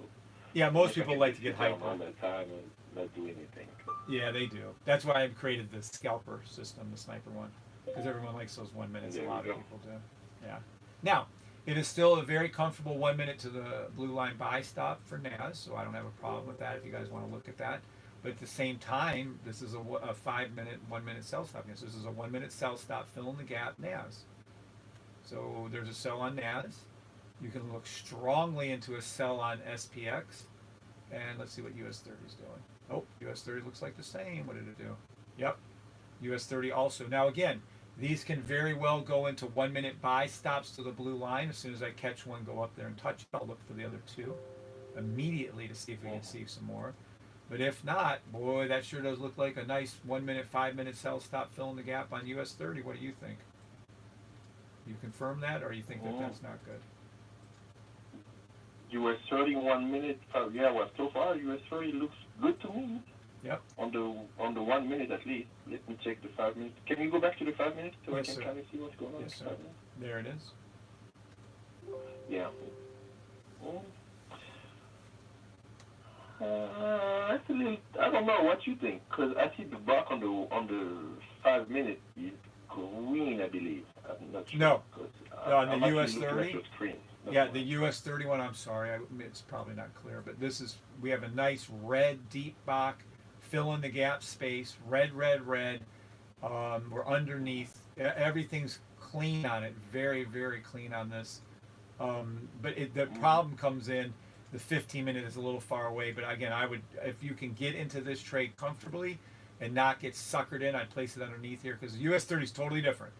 Yeah, most people like to get hyped hyper. all the time and not do anything. Yeah, they do. That's why I've created the scalper system, the sniper one, because everyone likes those 1 minutes. There A lot of you go. people do. Yeah. Now, it is still a very comfortable 1 minute to the blue line buy stop for NAS, so I don't have a problem with that if you guys want to look at that. But at the same time, this is a 5 minute, 1 minute sell stop. Yes, this is a 1 minute sell stop, fill in the gap NAS. So there's a sell on NAS. You can look strongly into a sell on SPX. And let's see what US 30 is doing. Oh, US 30 looks like the same. What did it do? Yep. US 30 also. Now again, these can very well go into 1 minute buy stops to the blue line. As soon as I catch one, go up there and touch it. I'll look for the other two immediately to see if we can see some more. But if not, boy, that sure does look like a nice 1 minute, 5 minute sell stop filling the gap on US 30. What do you think? You confirm that, or you think that that's not good? US 30 1 minute. So far US 30 looks good to me. Yep. On the 1 minute at least. Let me check the 5 minutes. Can you go back to the 5 minutes so Yes, I can sir. kind of see what's going on? Yes, with sir. 5 minutes? There it is. Yeah. That's a little. I don't know what you think, because I see the block on the 5 minutes is green, I believe. I'm not sure. No. On the I'm US actually looking 30? at your screen. Yeah, the US 31, I'm sorry, it's probably not clear, but we have a nice red deep Bach, fill in the gap space, red. We're underneath, everything's clean on it, very, very clean on this. But the problem comes in, the 15 minute is a little far away, but again, if you can get into this trade comfortably and not get suckered in, I'd place it underneath here, because the US 30 is totally different.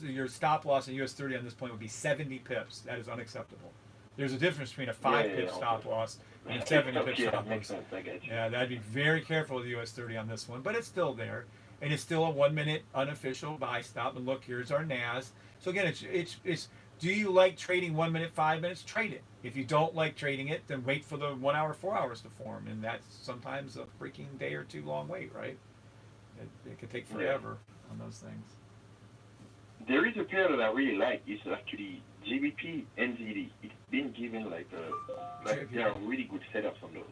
Your stop loss in US 30 on this point would be 70 pips. That is unacceptable. There's a difference between a 5 pip stop loss and a 70 pip stop makes loss. sense. I get you. Yeah, that'd be very careful with the US 30 on this one, but it's still there. And it's still a 1 minute unofficial buy stop. And look, here's our NAS. So again, it's do you like trading 1 minute, 5 minutes? Trade it. If you don't like trading it, then wait for the 1 hour, 4 hours to form. And that's sometimes a freaking day or two long wait, right? It could take forever on those things. There is a pair that I really like. It's actually GBP NZD. It's been given there are really good setups on those.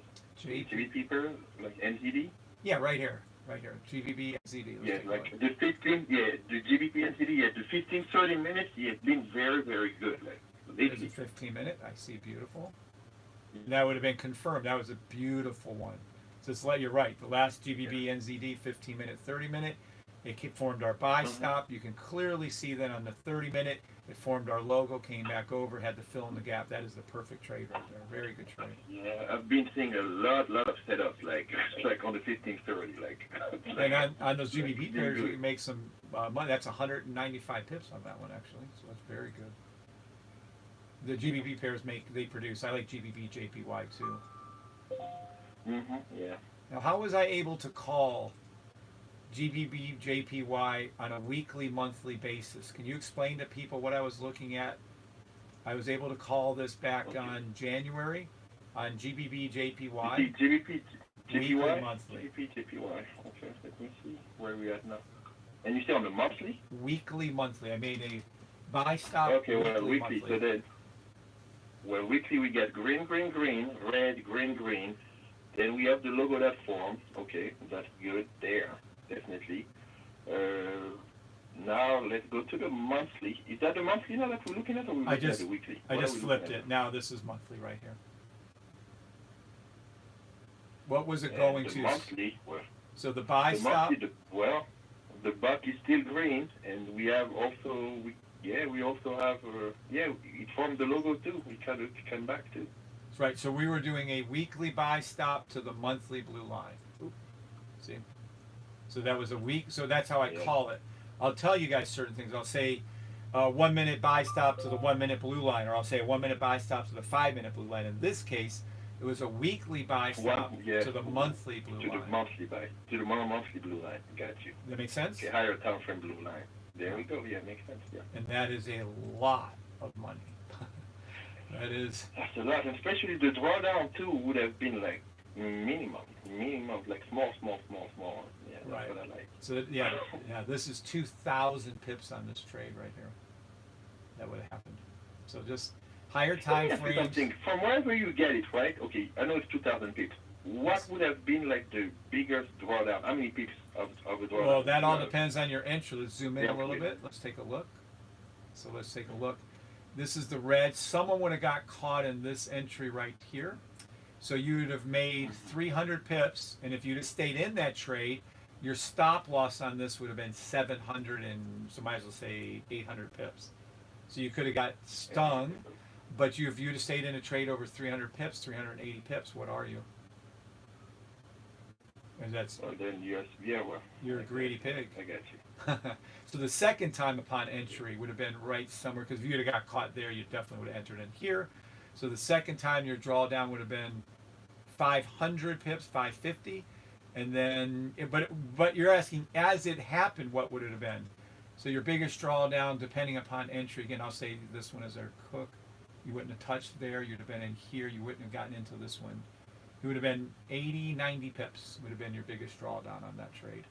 JP. GBP pair, like NZD. Yeah, right here. Right here, GBP NZD. Let's Yeah, take a like look. the 15, yeah, the GBP NCD, yeah, the 15, 30 minutes, yeah, it's been very, very good, like, There's a lately. 15-minute. I see, beautiful. And that would have been confirmed. That was a beautiful one. So it's like you're right. The last GBP NZD 15-minute, 30-minute, it formed our buy stop. You can clearly see that on the 30-minute, it formed our logo, came back over, had to fill in the gap. That is the perfect trade right there. Very good trade. Yeah, I've been seeing a lot of setups, like, like on the 1530, like. And on those GBP pairs, you good. can make some money. That's 195 pips on that one, actually. So that's very good. The GBP pairs they produce. I like GBP JPY too. Yeah. Now, how was I able to call GBP JPY on a weekly, monthly basis? Can you explain to people what I was looking at? I was able to call this back on January on GBP JPY. GBP Weekly, JPY? monthly. GBP JPY. Okay, let me see where we at now. And you say on the monthly? Weekly, monthly. I made a buy stop. Okay, well, weekly, weekly. monthly. So then, well, weekly we get green, green, green, red, green, green. Then we have the logo that formed. Okay, that's good there, definitely. Now let's go to the monthly. Is that the monthly now that we're looking at, or we're looking at the weekly? I just flipped it. Now this is monthly right here. What was it going the to? Monthly, well, So the buy stop. Monthly, the buck is still green, and we have also, we also have, it formed the logo too. We kind of came back too. That's right. So we were doing a weekly buy stop to the monthly blue line. Oop. See? So that was a week. So that's how I call it. I'll tell you guys certain things. I'll say 1 minute buy stop to the 1 minute blue line, or I'll say a 1 minute buy stop to the 5 minute blue line. In this case, it was a weekly buy stop to the monthly blue line. To the monthly monthly blue line. Got you. That make sense? Okay, higher time frame blue line. There we go. Yeah, makes sense. Yeah. And that is a lot of money. That is. That's a lot, and especially the drawdown too would have been like minimum, like small. Yeah, that's Right. what I like. So yeah, this is 2,000 pips on this trade right here. That would have happened. So just higher time frames. Something from wherever you get it, right? Okay, I know it's 2,000 pips. What would have been like the biggest drawdown? How many pips of a drawdown? Well, that all depends on your entry. Let's zoom in a little please. bit. Let's take a look. So let's take a look. This is the red. Someone would have got caught in this entry right here. So you would have made 300 pips, and if you'd have stayed in that trade, your stop loss on this would have been 700 and so might as well say 800 pips. So you could have got stung, but if you'd have stayed in a trade over 300 pips, 380 pips, what are you? And that's Well, then you're a greedy pig. I got you. So the second time upon entry would have been right somewhere, because if you'd have got caught there, you definitely would have entered in here. So the second time your drawdown would have been 500 pips, 550, and then but you're asking as it happened, what would it have been? So your biggest drawdown, depending upon entry, again, I'll say this one is our cook. You wouldn't have touched there. You'd have been in here. You wouldn't have gotten into this one. It would have been 80, 90 pips would have been your biggest drawdown on that trade.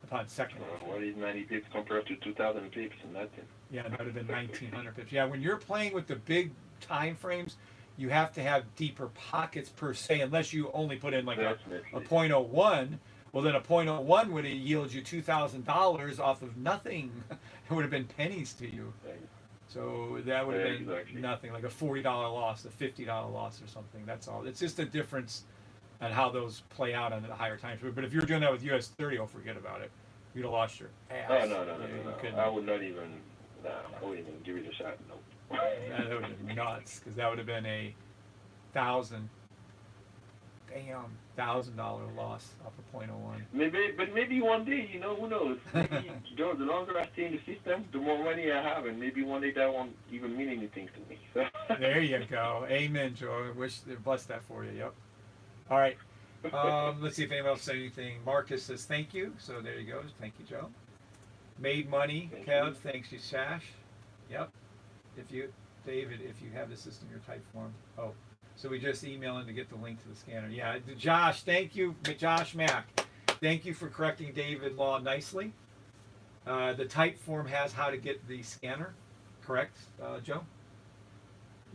Upon second. What is 90 pips compared to 2,000 pips? Nothing. Yeah, that would have been 1,900 pips. Yeah, when you're playing with the big time frames, you have to have deeper pockets per se, unless you only put in like a 0.01. Well, then a 0.01 would have yielded you $2,000 off of nothing. It would have been pennies to you. So that would have been nothing, like a $40 loss, a $50 loss or something. That's all. It's just a difference on how those play out on the higher time frame. But if you're doing that with US 30, oh, forget about it. You'd have lost your ass. Oh, no. I would not even, I wouldn't even give it a shot. No. That would have been nuts, because that would have been a $1,000 loss off of 0.01. Maybe one day, who knows? Maybe the longer I stay in the system, the more money I have, and maybe one day that won't even mean anything to me. So. There you go. Amen, Joe. I wish they blessed that for you. Yep. All right. Let's see if anyone else said anything. Marcus says thank you. So there you go. Thank you, Joe. Made money. Thank Kev, you. thanks you, Sash. Yep. David, if you have the system, your type form. Oh, so we just email in to get the link to the scanner. Yeah, Josh, thank you, Josh Mack. Thank you for correcting David Law nicely. The type form has how to get the scanner, correct, Joe?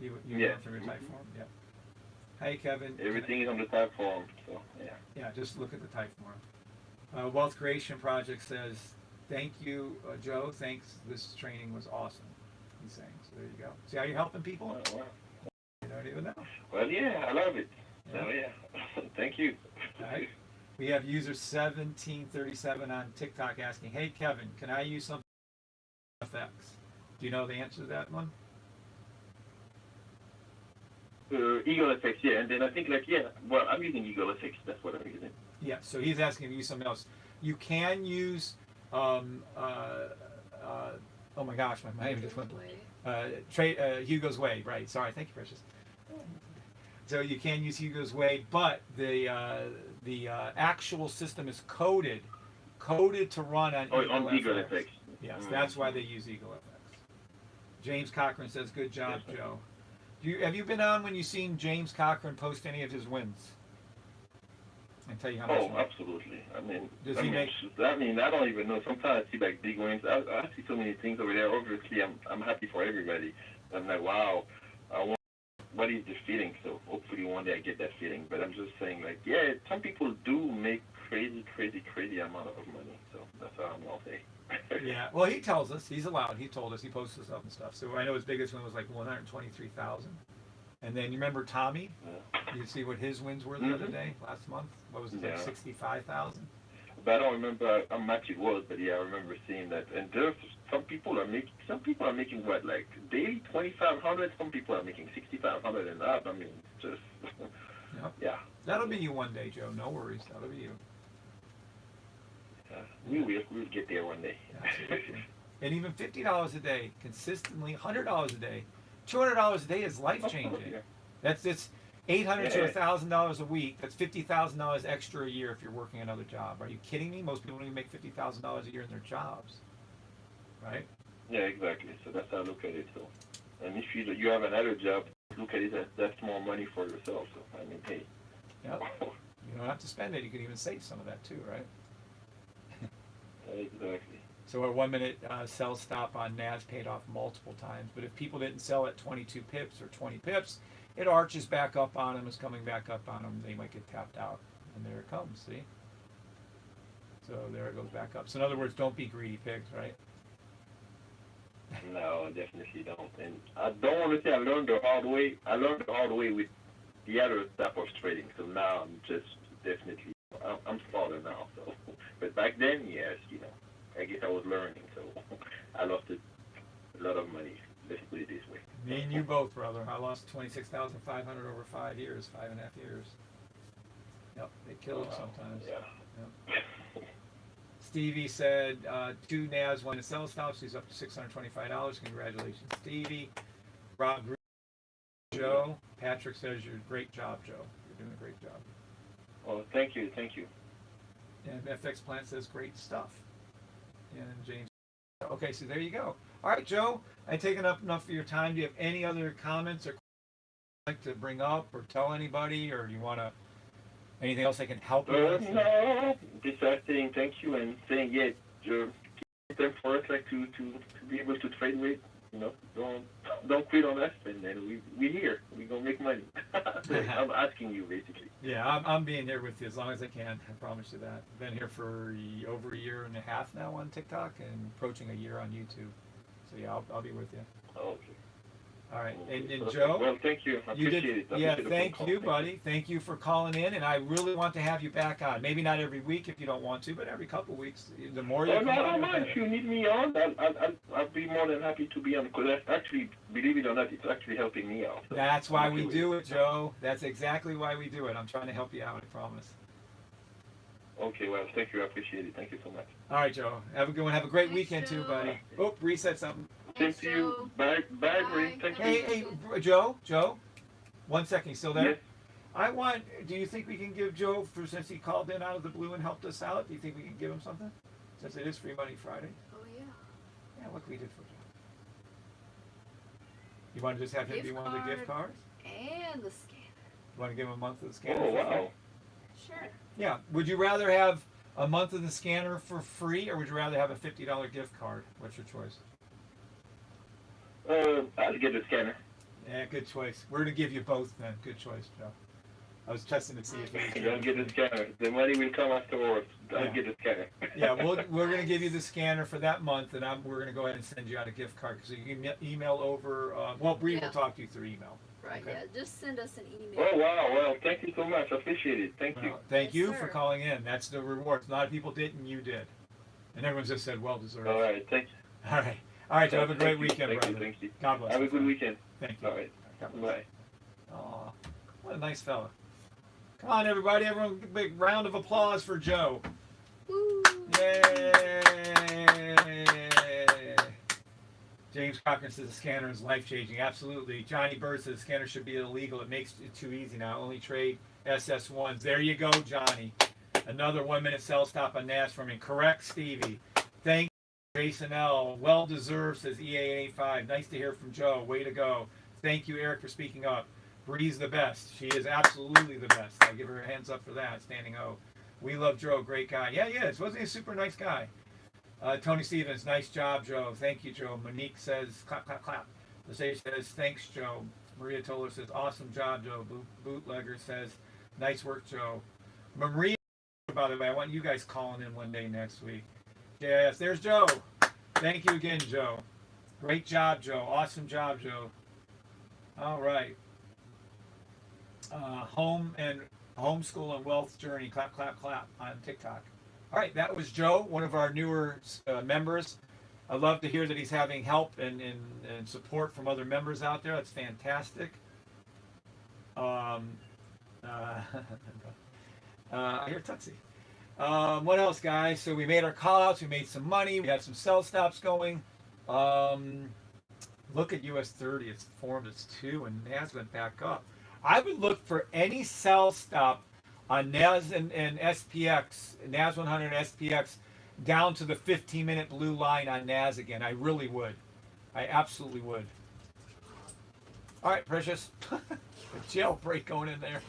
You went through your type form? Yep. Hey, Kevin. Everything is on the type form, so yeah. Yeah, just look at the type form. Wealth Creation Project says, thank you, Joe. Thanks. This training was awesome. He's saying. So there you go. See how you're helping people? Oh, wow. You don't even know. Well, yeah, I love it. Yeah. So, yeah. Thank you. All right. We have user 1737 on TikTok asking, hey, Kevin, can I use something FX? Do you know the answer to that one? Eagle effects, yeah. And then I think, like, yeah, well, I'm using Eagle effects. That's what I'm using. Yeah, so he's asking if you use something else. You can use, oh my gosh, my mind just went. Hugo's Way, right. Sorry, thank you, Precious. So you can use Hugo's Way, but the actual system is coded to run on Eagle FX. FX. Yes, that's why they use Eagle FX. James Cochran says, good job, Yes, Joe. Have you been on when you've seen James Cochran post any of his wins? I can tell you how much. Oh, absolutely. I mean, Does he make? I mean, I don't even know. Sometimes I see like big wins. I see so many things over there. Obviously, I'm happy for everybody. I'm like, wow. What is the feeling? So hopefully one day I get that feeling. But I'm just saying, like, yeah, some people do make crazy amount of money. So that's all I'm gonna say. Yeah. Well, he tells us he's allowed. He told us he posts stuff and stuff. So I know his biggest win was like 123,000. And then you remember Tommy? Yeah. You see what his wins were the other day, last month? What was it, like 65,000? But I don't remember how much it was. But yeah, I remember seeing that. And there's some people are making what, like daily 2,500. Some people are making 6,500 and up. I mean, just Yep. yeah. That'll be you one day, Joe. No worries. That'll be you. We'll get there one day. Absolutely. And even $50 a day, consistently, $100 a day, $200 a day is life changing. Yeah. That's $800 to $1,000 a week. That's $50,000 extra a year if you're working another job. Are you kidding me? Most people don't even make $50,000 a year in their jobs, right? Yeah, exactly. So that's how I look at it. So, and if you have another job, look at it as that's more money for yourself. So I mean, hey. Yep. You don't have to spend it. You can even save some of that too, right? Exactly. So our 1 minute sell stop on NAS paid off multiple times, but if people didn't sell at 22 pips or 20 pips, it arches back up on them, is coming back up on them, they might get tapped out, and there it comes, see? So there it goes back up. So in other words, don't be greedy pigs, right? No, I definitely don't. And I don't want to say I learned the hard way. I learned the hard way with the other type of trading. So now I'm just definitely, I'm smarter now. So, but back then, yes, I guess I was learning. So I lost a lot of money. Let's put it this way. Me and you both, brother. I lost 26,500 over 5 years, 5.5 years. Yep, they kill them sometimes. Yeah. Yep. Stevie said 2 NAS, 1 sell stops. He's up to $625. Congratulations, Stevie. Rob, Joe. Patrick says you're a great job, Joe. You're doing a great job. Oh, thank you. And FX Plant says great stuff. And James. Okay, so there you go. All right, Joe. I've taken up enough of your time. Do you have any other comments or you'd like to bring up or tell anybody, or do you want to? Anything else I can help you with? No, besides saying thank you and saying, yeah, keep them for us, like to be able to trade with, don't quit on us, and then we're here. We're going to make money. I'm asking you, basically. Yeah, I'm being here with you as long as I can. I promise you that. I've been here for over a year and a half now on TikTok and approaching a year on YouTube. So yeah, I'll be with you. Okay. All right, and Joe. Well, thank you. I appreciate it. Yeah, thank you, buddy. Thank you for calling in, and I really want to have you back on. Maybe not every week if you don't want to, but every couple of weeks. The more you come on, I don't mind. If you need me on, I'll be more than happy to be on. Because actually, believe it or not, it's actually helping me out. So that's why we do it, Joe. That's exactly why we do it. I'm trying to help you out. I promise. Okay, well, thank you. I appreciate it. Thank you so much. All right, Joe. Have a good one. Have a great Thanks, weekend Joe. too, buddy. Oh, Bree said something. Same to you. Bye, Bri. Thank you. Hey, Joe. 1 second. You still there? Yes. Do you think we can give Joe, since he called in out of the blue and helped us out, do you think we can give him something? Since it is Free Money Friday. Oh, yeah. Yeah, look what we did for Joe. You want to just have him be one of the gift cards? And the scanner. You want to give him a month of the scanner? Oh, wow. Sure. Yeah. Would you rather have a month of the scanner for free, or would you rather have a $50 gift card? What's your choice? I'll get the scanner. Yeah, good choice. We're going to give you both then. Good choice, Joe. I was testing to see if he was Don't get the scanner. The money will come afterwards. Don't get the scanner. Yeah, we're going to give you the scanner for that month, and we're going to go ahead and send you out a gift card. So you can email over. Bree will talk to you through email. Right, okay? yeah. Just send us an email. Oh, wow. Well, thank you so much. I appreciate it. Thank you. Thank you Yes, for sir. calling in. That's the reward. A lot of people did, and you did. And everyone just said, well deserved. All right. Thank you. All right. All right, Joe. Have a great weekend, thank brother. Thank you. God bless. Have you, a good friend. weekend. Thank you. All right. God bless. Bye. Aw, what a nice fella. Come on, everybody. Everyone, a big round of applause for Joe. Woo. Yay! James Cochran says the scanner is life-changing. Absolutely. Johnny Bird says the scanner should be illegal. It makes it too easy now. Only trade SS1s. There you go, Johnny. Another 1-minute sell stop on NAS for me. Correct, Stevie. Thank you, Jason L. Well deserved, says EA85. Nice to hear from Joe. Way to go. Thank you, Eric, for speaking up. Bree's the best. She is absolutely the best. I give her a hands up for that. Standing O. We love Joe. Great guy. Yeah, he is. Wasn't he a super nice guy? Tony Stevens, nice job, Joe. Thank you, Joe. Monique says, clap, clap, clap. Lesage says, thanks, Joe. Maria Toler says, awesome job, Joe. Bootlegger says, nice work, Joe. Maria, by the way, I want you guys calling in one day next week. Yes, there's Joe. Thank you again, Joe. Great job, Joe. Awesome job, Joe. All right. Homeschool and wealth journey. Clap, clap, clap on TikTok. All right, that was Joe, one of our newer members. I love to hear that he's having help and support from other members out there. That's fantastic. I hear Tutsi. What else, guys? So we made our call-outs. We made some money. We had some sell stops going. Look at US 30. It's formed as 2, and NAS went back up. I would look for any sell stop on NAS and SPX, NAS 100 and SPX, down to the 15-minute blue line on NAS again. I really would. I absolutely would. All right, Precious. A jailbreak going in there.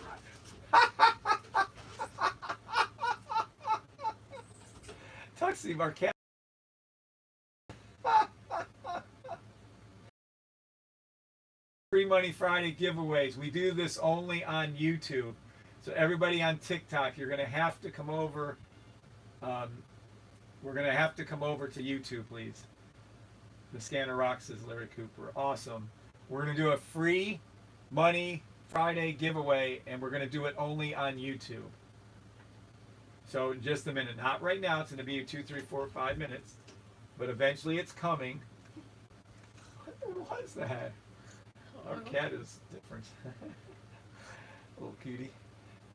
Tuxie Marquette. Free Money Friday giveaways. We do this only on YouTube. So everybody on TikTok, you're going to have to come over. We're going to have to come over to YouTube, please. The Scanner Rocks, says Larry Cooper. Awesome. We're going to do a free Money Friday giveaway, and we're going to do it only on YouTube. So in just a minute. Not right now. It's going to be 2, 3, 4, 5 minutes. But eventually it's coming. What was that? Our cat is different. Little cutie.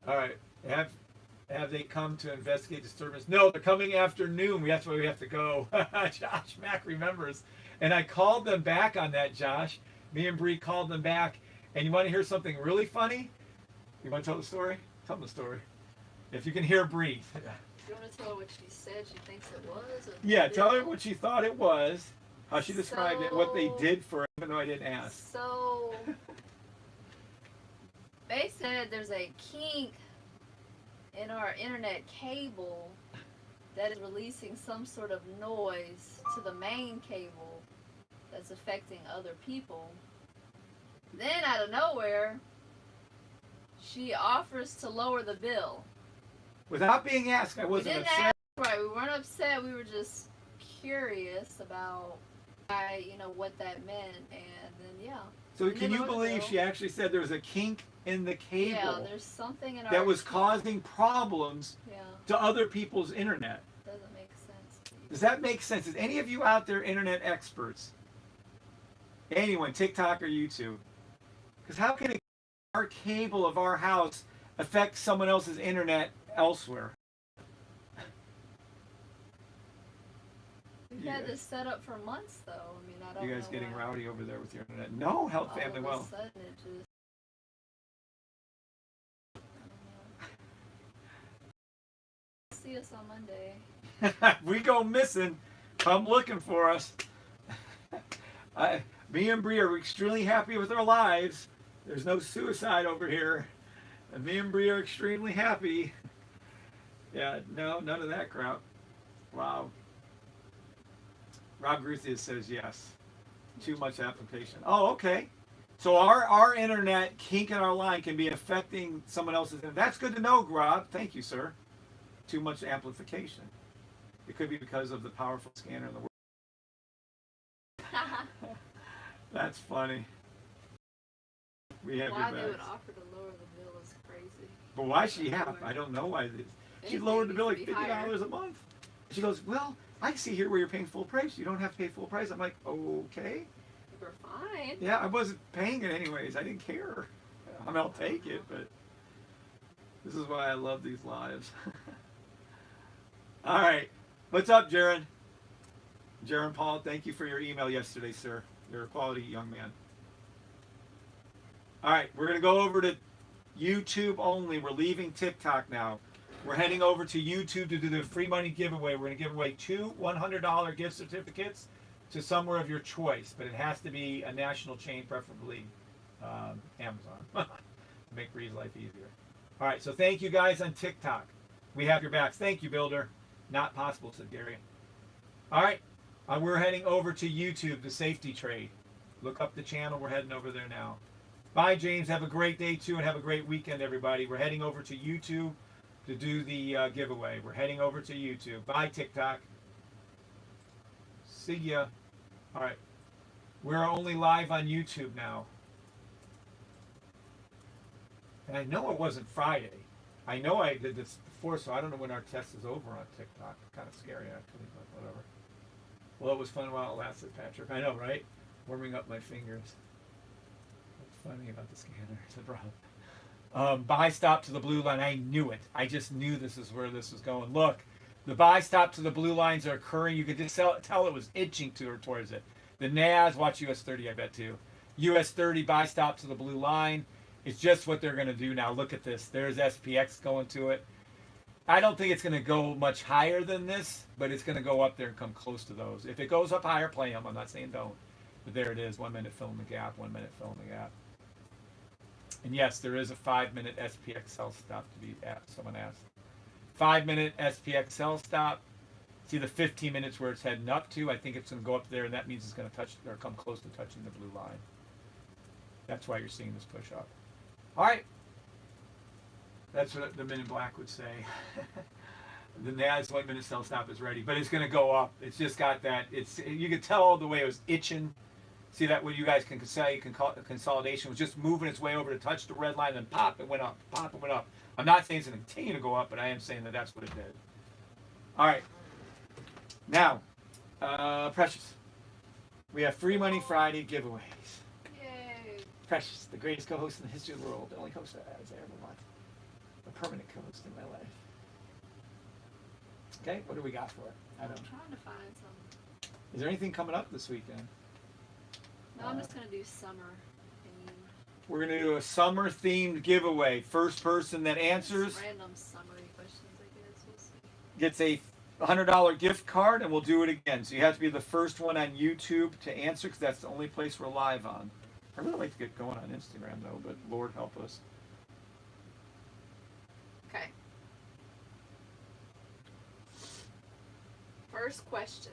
All right. Have they come to investigate disturbance? No, they're coming after noon. That's why we have to go. Josh Mack remembers. And I called them back on that, Josh. Me and Bree called them back. And you want to hear something really funny? You want to tell the story? Tell them the story. If you can hear Bree. You want to tell her what she said she thinks it was? Or Yeah, tell her what she thought it was, how she described it, what they did for it, even though I didn't ask. So, they said there's a kink in our internet cable that is releasing some sort of noise to the main cable that's affecting other people. Then, out of nowhere, she offers to lower the bill. Without being asked, I wasn't we didn't upset. ask, right, we weren't upset. We were just curious about why, what that meant. And then, yeah. So And can then you believe bill. she actually said there was a kink in the cable Yeah, there's something in our that was causing problems Yeah, to other people's internet? doesn't make sense. Does that make sense? Is any of you out there internet experts? Anyone, TikTok or YouTube? Because how can our cable of our house affect someone else's internet elsewhere? We've had this set up for months, though. I mean, I don't know. You guys getting why rowdy over there with your internet? No, health, all family, of well. a sudden it just, see us on Monday. We go missing, come looking for us. Me and Bree are extremely happy with our lives. There's no suicide over here. And me and Bree are extremely happy. Yeah, no, none of that crap. Wow. Rob Gruthius says yes. Too much application. Oh, okay. So our internet kink in our line can be affecting someone else's. That's good to know, Rob. Thank you, sir. Too much amplification. It could be because of the powerful scanner in the world. That's funny. We have Why your they would backs. offer to lower the bill is crazy. But why she have? I don't know why. She lowered the bill like Anything needs to be $50 a month. She goes, well, I see here where you're paying full price. You don't have to pay full price. I'm like, okay. We're fine. Yeah, I wasn't paying it anyways. I didn't care. I mean, I'll take it, but this is why I love these lives. All right. What's up, Jaron? Jaron Paul, thank you for your email yesterday, sir. You're a quality young man. All right, we're going to go over to YouTube only. We're leaving TikTok now. We're heading over to YouTube to do the free money giveaway. We're going to give away 2 $100 gift certificates to somewhere of your choice, but it has to be a national chain, preferably Amazon, to make Bree's life easier. All right, so thank you guys on TikTok. We have your backs. Thank you, Builder. Not possible, said Gary. All right, we're heading over to YouTube, the safety trade. Look up the channel. We're heading over there now. Bye, James. Have a great day, too, and have a great weekend, everybody. We're heading over to YouTube to do the giveaway. We're heading over to YouTube. Bye, TikTok. See ya. All right. We're only live on YouTube now. And I know it wasn't Friday. I know I did this before, so I don't know when our test is over on TikTok. Kind of scary, actually, but whatever. Well, it was fun while it lasted, Patrick. I know, right? Warming up my fingers. What's funny about the scanner? It's a problem. Buy stop to the blue line. I knew it. I just knew this is where this was going. Look, the buy stop to the blue lines are occurring. You could just tell it was itching towards it. The NAS, watch US 30, I bet too. US 30 buy stop to the blue line. It's just what they're going to do now. Look at this. There's SPX going to it. I don't think it's going to go much higher than this, but it's going to go up there and come close to those. If it goes up higher, play them. I'm not saying don't. But there it is. 1 minute filling the gap. 1 minute filling the gap. And yes, there is a 5-minute SPX sell stop to be asked. Someone asked. 5-minute SPX sell stop. See the 15 minutes where it's heading up to? I think it's going to go up there, and that means it's going to touch or come close to touching the blue line. That's why you're seeing this push up. All right. That's what the Men in Black would say. The NAS 1 minute sell stop is ready, but it's going to go up. It's just got that. You could tell all the way it was itching. See that what you guys can say consolidation was just moving its way over to touch the red line, and pop, it went up. Pop, it went up. I'm not saying it's going to continue to go up, but I am saying that that's what it did. All right. Now, Precious. We have Free Money Friday giveaways. Yay. Precious, the greatest co-host in the history of the world, the only host I ever want. A permanent co-host in my life. Okay, what do we got for it? I'm trying to find some. Is there anything coming up this weekend? No, I'm just going to do summer theme. We're going to do a summer themed giveaway. First person that answers Random summary questions, I guess. We'll see. gets a $100 gift card, and we'll do it again. So you have to be the first one on YouTube to answer, because that's the only place we're live on. I really like to get going on Instagram, though, but Lord help us. Okay. First question.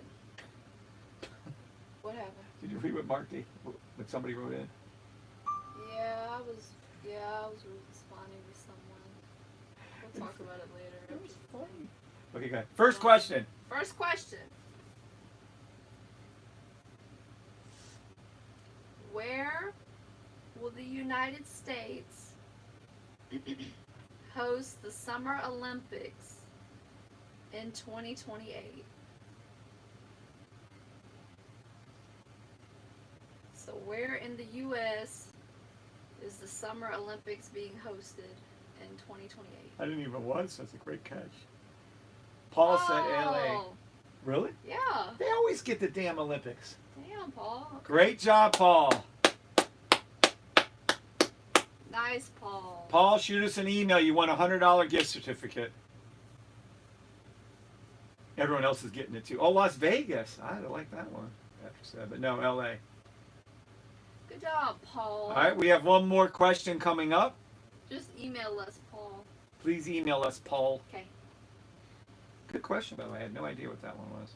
What happened? Did you read what what somebody wrote in? Yeah, I was responding to someone. We'll talk about it later. It was funny. Okay, go ahead. First question. First question. Where will the United States host the Summer Olympics in 2028? So where in the U.S. is the Summer Olympics being hosted in 2028? I didn't even once. That's a great catch. Paul said LA. Really? Yeah. They always get the damn Olympics. Damn, Paul. Great job, Paul. Nice, Paul. Paul, shoot us an email. You won a $100 gift certificate. Everyone else is getting it too. Oh, Las Vegas. I like that one. After said, but no, LA. Good job, Paul. All right, we have one more question coming up. Just email us, Paul. Please email us, Paul. Okay. Good question, by the way. I had no idea what that one was.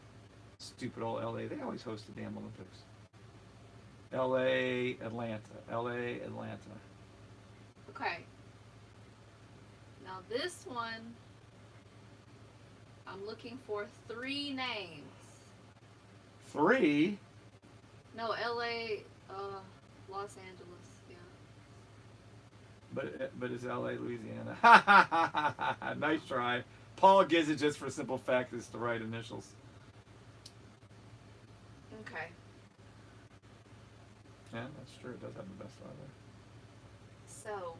Stupid old LA. They always host the damn Olympics. LA, Atlanta. LA, Atlanta. Okay. Now this one, I'm looking for 3 names. 3? No, LA, Los Angeles, yeah. But it's LA, Louisiana. Nice try. Paul gives it just for simple fact it's the right initials. Okay. Yeah, that's true. It does have the best weather. So,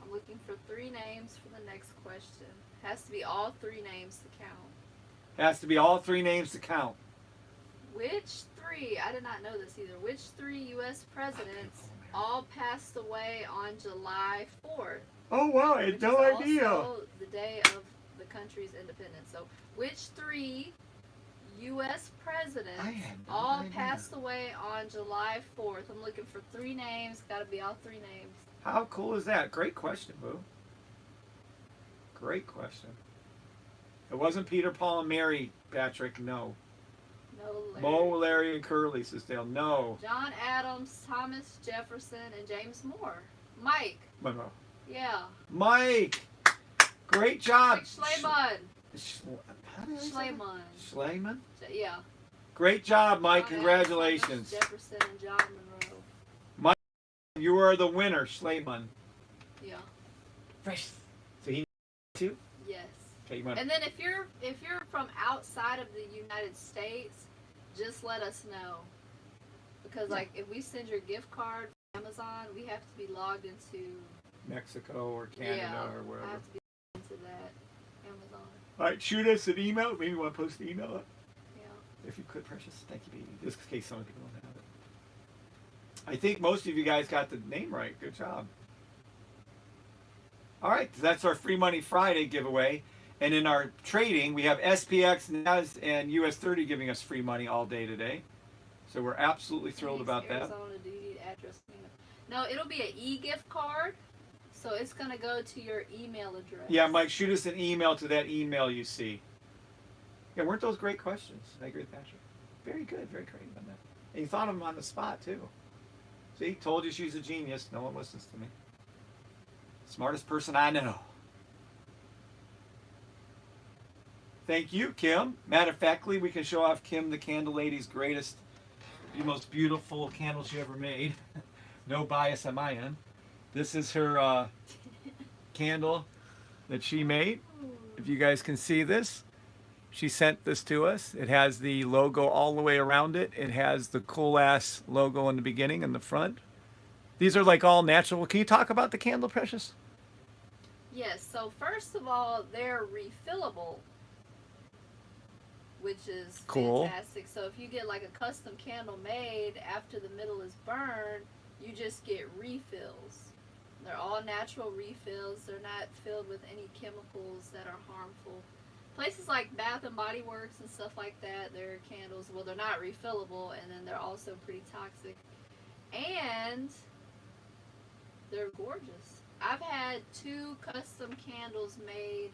I'm looking for 3 names for the next question. Has to be all 3 names to count. Has to be all 3 names to count. Which 3, I did not know this either, which 3 U.S. presidents all passed away on July 4th? Oh, wow. I Which had no is idea. also the day of the country's independence. So, which 3 U.S. presidents I had no all idea. passed away on July 4th? I'm looking for 3 names. Got to be all 3 names. How cool is that? Great question, Boo. Great question. It wasn't Peter, Paul, and Mary, Patrick. No. No, Larry. Mo, Larry, and Curly, says Dale. No. John Adams, Thomas Jefferson, and James Moore. Mike. No. Yeah. Mike. Great job. Mike Schleman. How did I say that? Schleman. Schleman? Yeah. Great job, Mike. John Congratulations. Adams, Thomas Jefferson and John Monroe. You are the winner, Schleman. Yeah. Fresh. So he too? Yes. Okay, you want And then if you're from outside of the United States, just let us know. Because like if we send your gift card from Amazon, we have to be logged into Mexico or Canada or wherever. I have to be logged into that Amazon. All right, shoot us an email. Maybe you want to post the email up. Yeah. If you could, Precious. Thank you, baby. Just in case some people don't have it. I think most of you guys got the name right. Good job. All right, that's our Free Money Friday giveaway. And in our trading, we have SPX, NAS, and US 30 giving us free money all day today. So we're absolutely thrilled about that. Arizona, do you need address? No, it'll be an e-gift card. So it's going to go to your email address. Yeah, Mike, shoot us an email to that email you see. Yeah, weren't those great questions? I agree with Patrick. Very good, very creative on that. And you thought of them on the spot, too. See, told you she's a genius. No one listens to me. Smartest person I know. Thank you, Kim. Matter of factly, we can show off Kim, the candle lady's greatest, the most beautiful candle she ever made. No bias on my end. This is her candle that she made. If you guys can see this, she sent this to us. It has the logo all the way around it. It has the cool ass logo in the beginning and the front. These are like all natural. Can you talk about the candle, Precious? Yes, so first of all, they're refillable, which is Cool. fantastic. So if you get like a custom candle made after the middle is burned, you just get refills. They're all natural refills. They're not filled with any chemicals that are harmful. Places like Bath and Body Works and stuff like that, their candles, well, they're not refillable, and then they're also pretty toxic. And they're gorgeous. I've had 2 custom candles made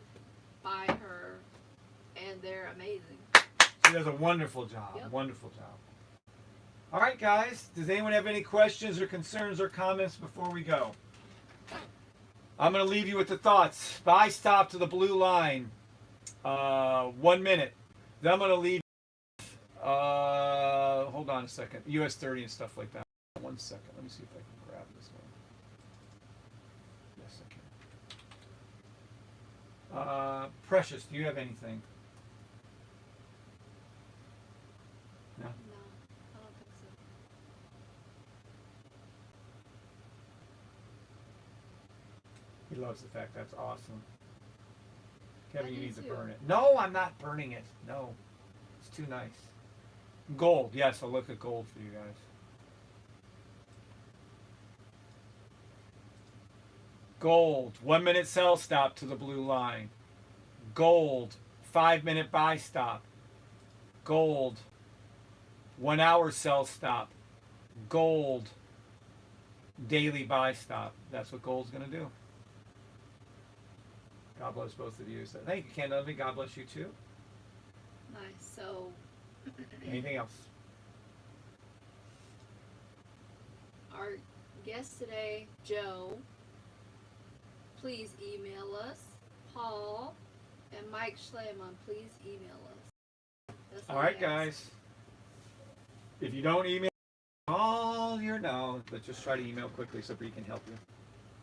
by her, and they're amazing. She does a wonderful job. Yep. Wonderful job. All right, guys. Does anyone have any questions or concerns or comments before we go? I'm going to leave you with the thoughts. Buy stop to the blue line. 1 minute. Then I'm going to leave. Hold on a second. US 30 and stuff like that. 1 second. Let me see if I can grab this one. Yes, I can. Precious, do you have anything? No? No, I don't think so. He loves the fact that's awesome. Kevin, I you do need to too. burn it. No, I'm not burning it. No. It's too nice. Gold. Yes, I'll look at gold for you guys. Gold. 1 minute sell stop to the blue line. Gold. 5 minute buy stop. Gold. 1 hour sell stop. Gold. Daily buy stop. That's what gold's going to do. God bless both of you. So, thank you, Ken. God bless you too. Nice. So Anything else? our guest today, Joe. Please email us. Paul and Mike Schleman, please email us. That's All right, we ask. guys. If you don't email, all your no, but just try to email quickly so Bree can help you.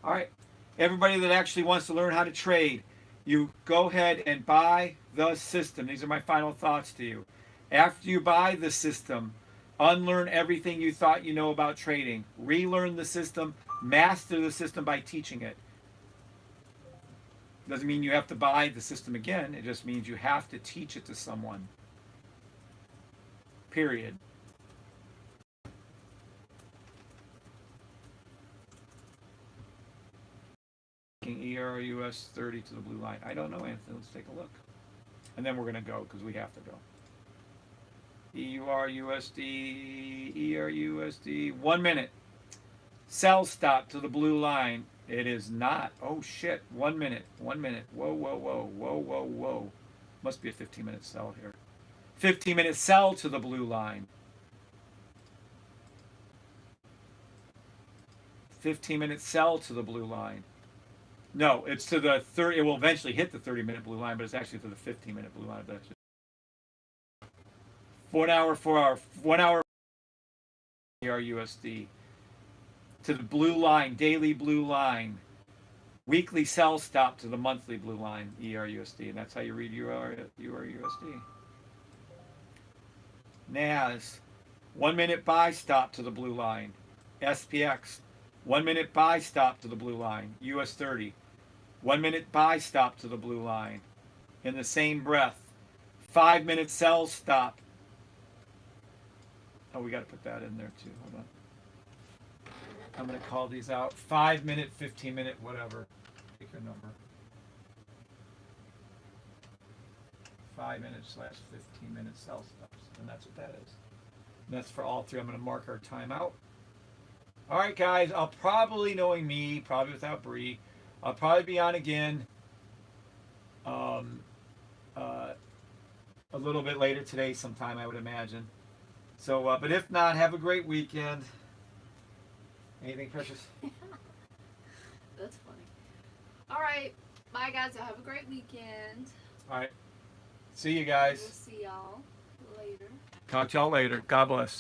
All right. Everybody that actually wants to learn how to trade, you go ahead and buy the system. These are my final thoughts to you. After you buy the system, unlearn everything you thought you know about trading. Relearn the system. Master the system by teaching it. Doesn't mean you have to buy the system again. It just means you have to teach it to someone. Period. ERUS 30 to the blue line. I don't know, Anthony. Let's take a look. And then we're going to go because we have to go. EURUSD, ERUSD. 1 minute. Sell stop to the blue line. It is not. Oh, shit. 1 minute. 1 minute. Whoa, whoa, whoa. Whoa, whoa, whoa. Must be a 15-minute sell here. 15-minute sell to the blue line. 15-minute sell to the blue line. No, it's to the 30. It will eventually hit the 30-minute blue line, but it's actually to the 15-minute blue line. That's just 1 hour, 4 hour, 1 hour. ERUSD to the blue line, daily blue line. Weekly sell stop to the monthly blue line, ERUSD, and that's how you read ERUSD. NAS, 1 minute buy stop to the blue line. SPX, 1 minute buy stop to the blue line. US 30, 1 minute buy stop to the blue line. In the same breath, 5 minute sell stop. Oh, we got to put that in there too. Hold on. I'm going to call these out. 5 minute, 15 minute, whatever. Pick your number. 5 minutes / 15 minute sell stops. And that's what that is. And that's for all three. I'm going to mark our time out. All right, guys. I'll probably, knowing me, probably without Bree, I'll probably be on again a little bit later today sometime, I would imagine. So, but if not, have a great weekend. Anything, Precious? That's funny. All right. Bye, guys. Y'all have a great weekend. All right. See you guys. We'll see y'all later. Talk to y'all later. God bless.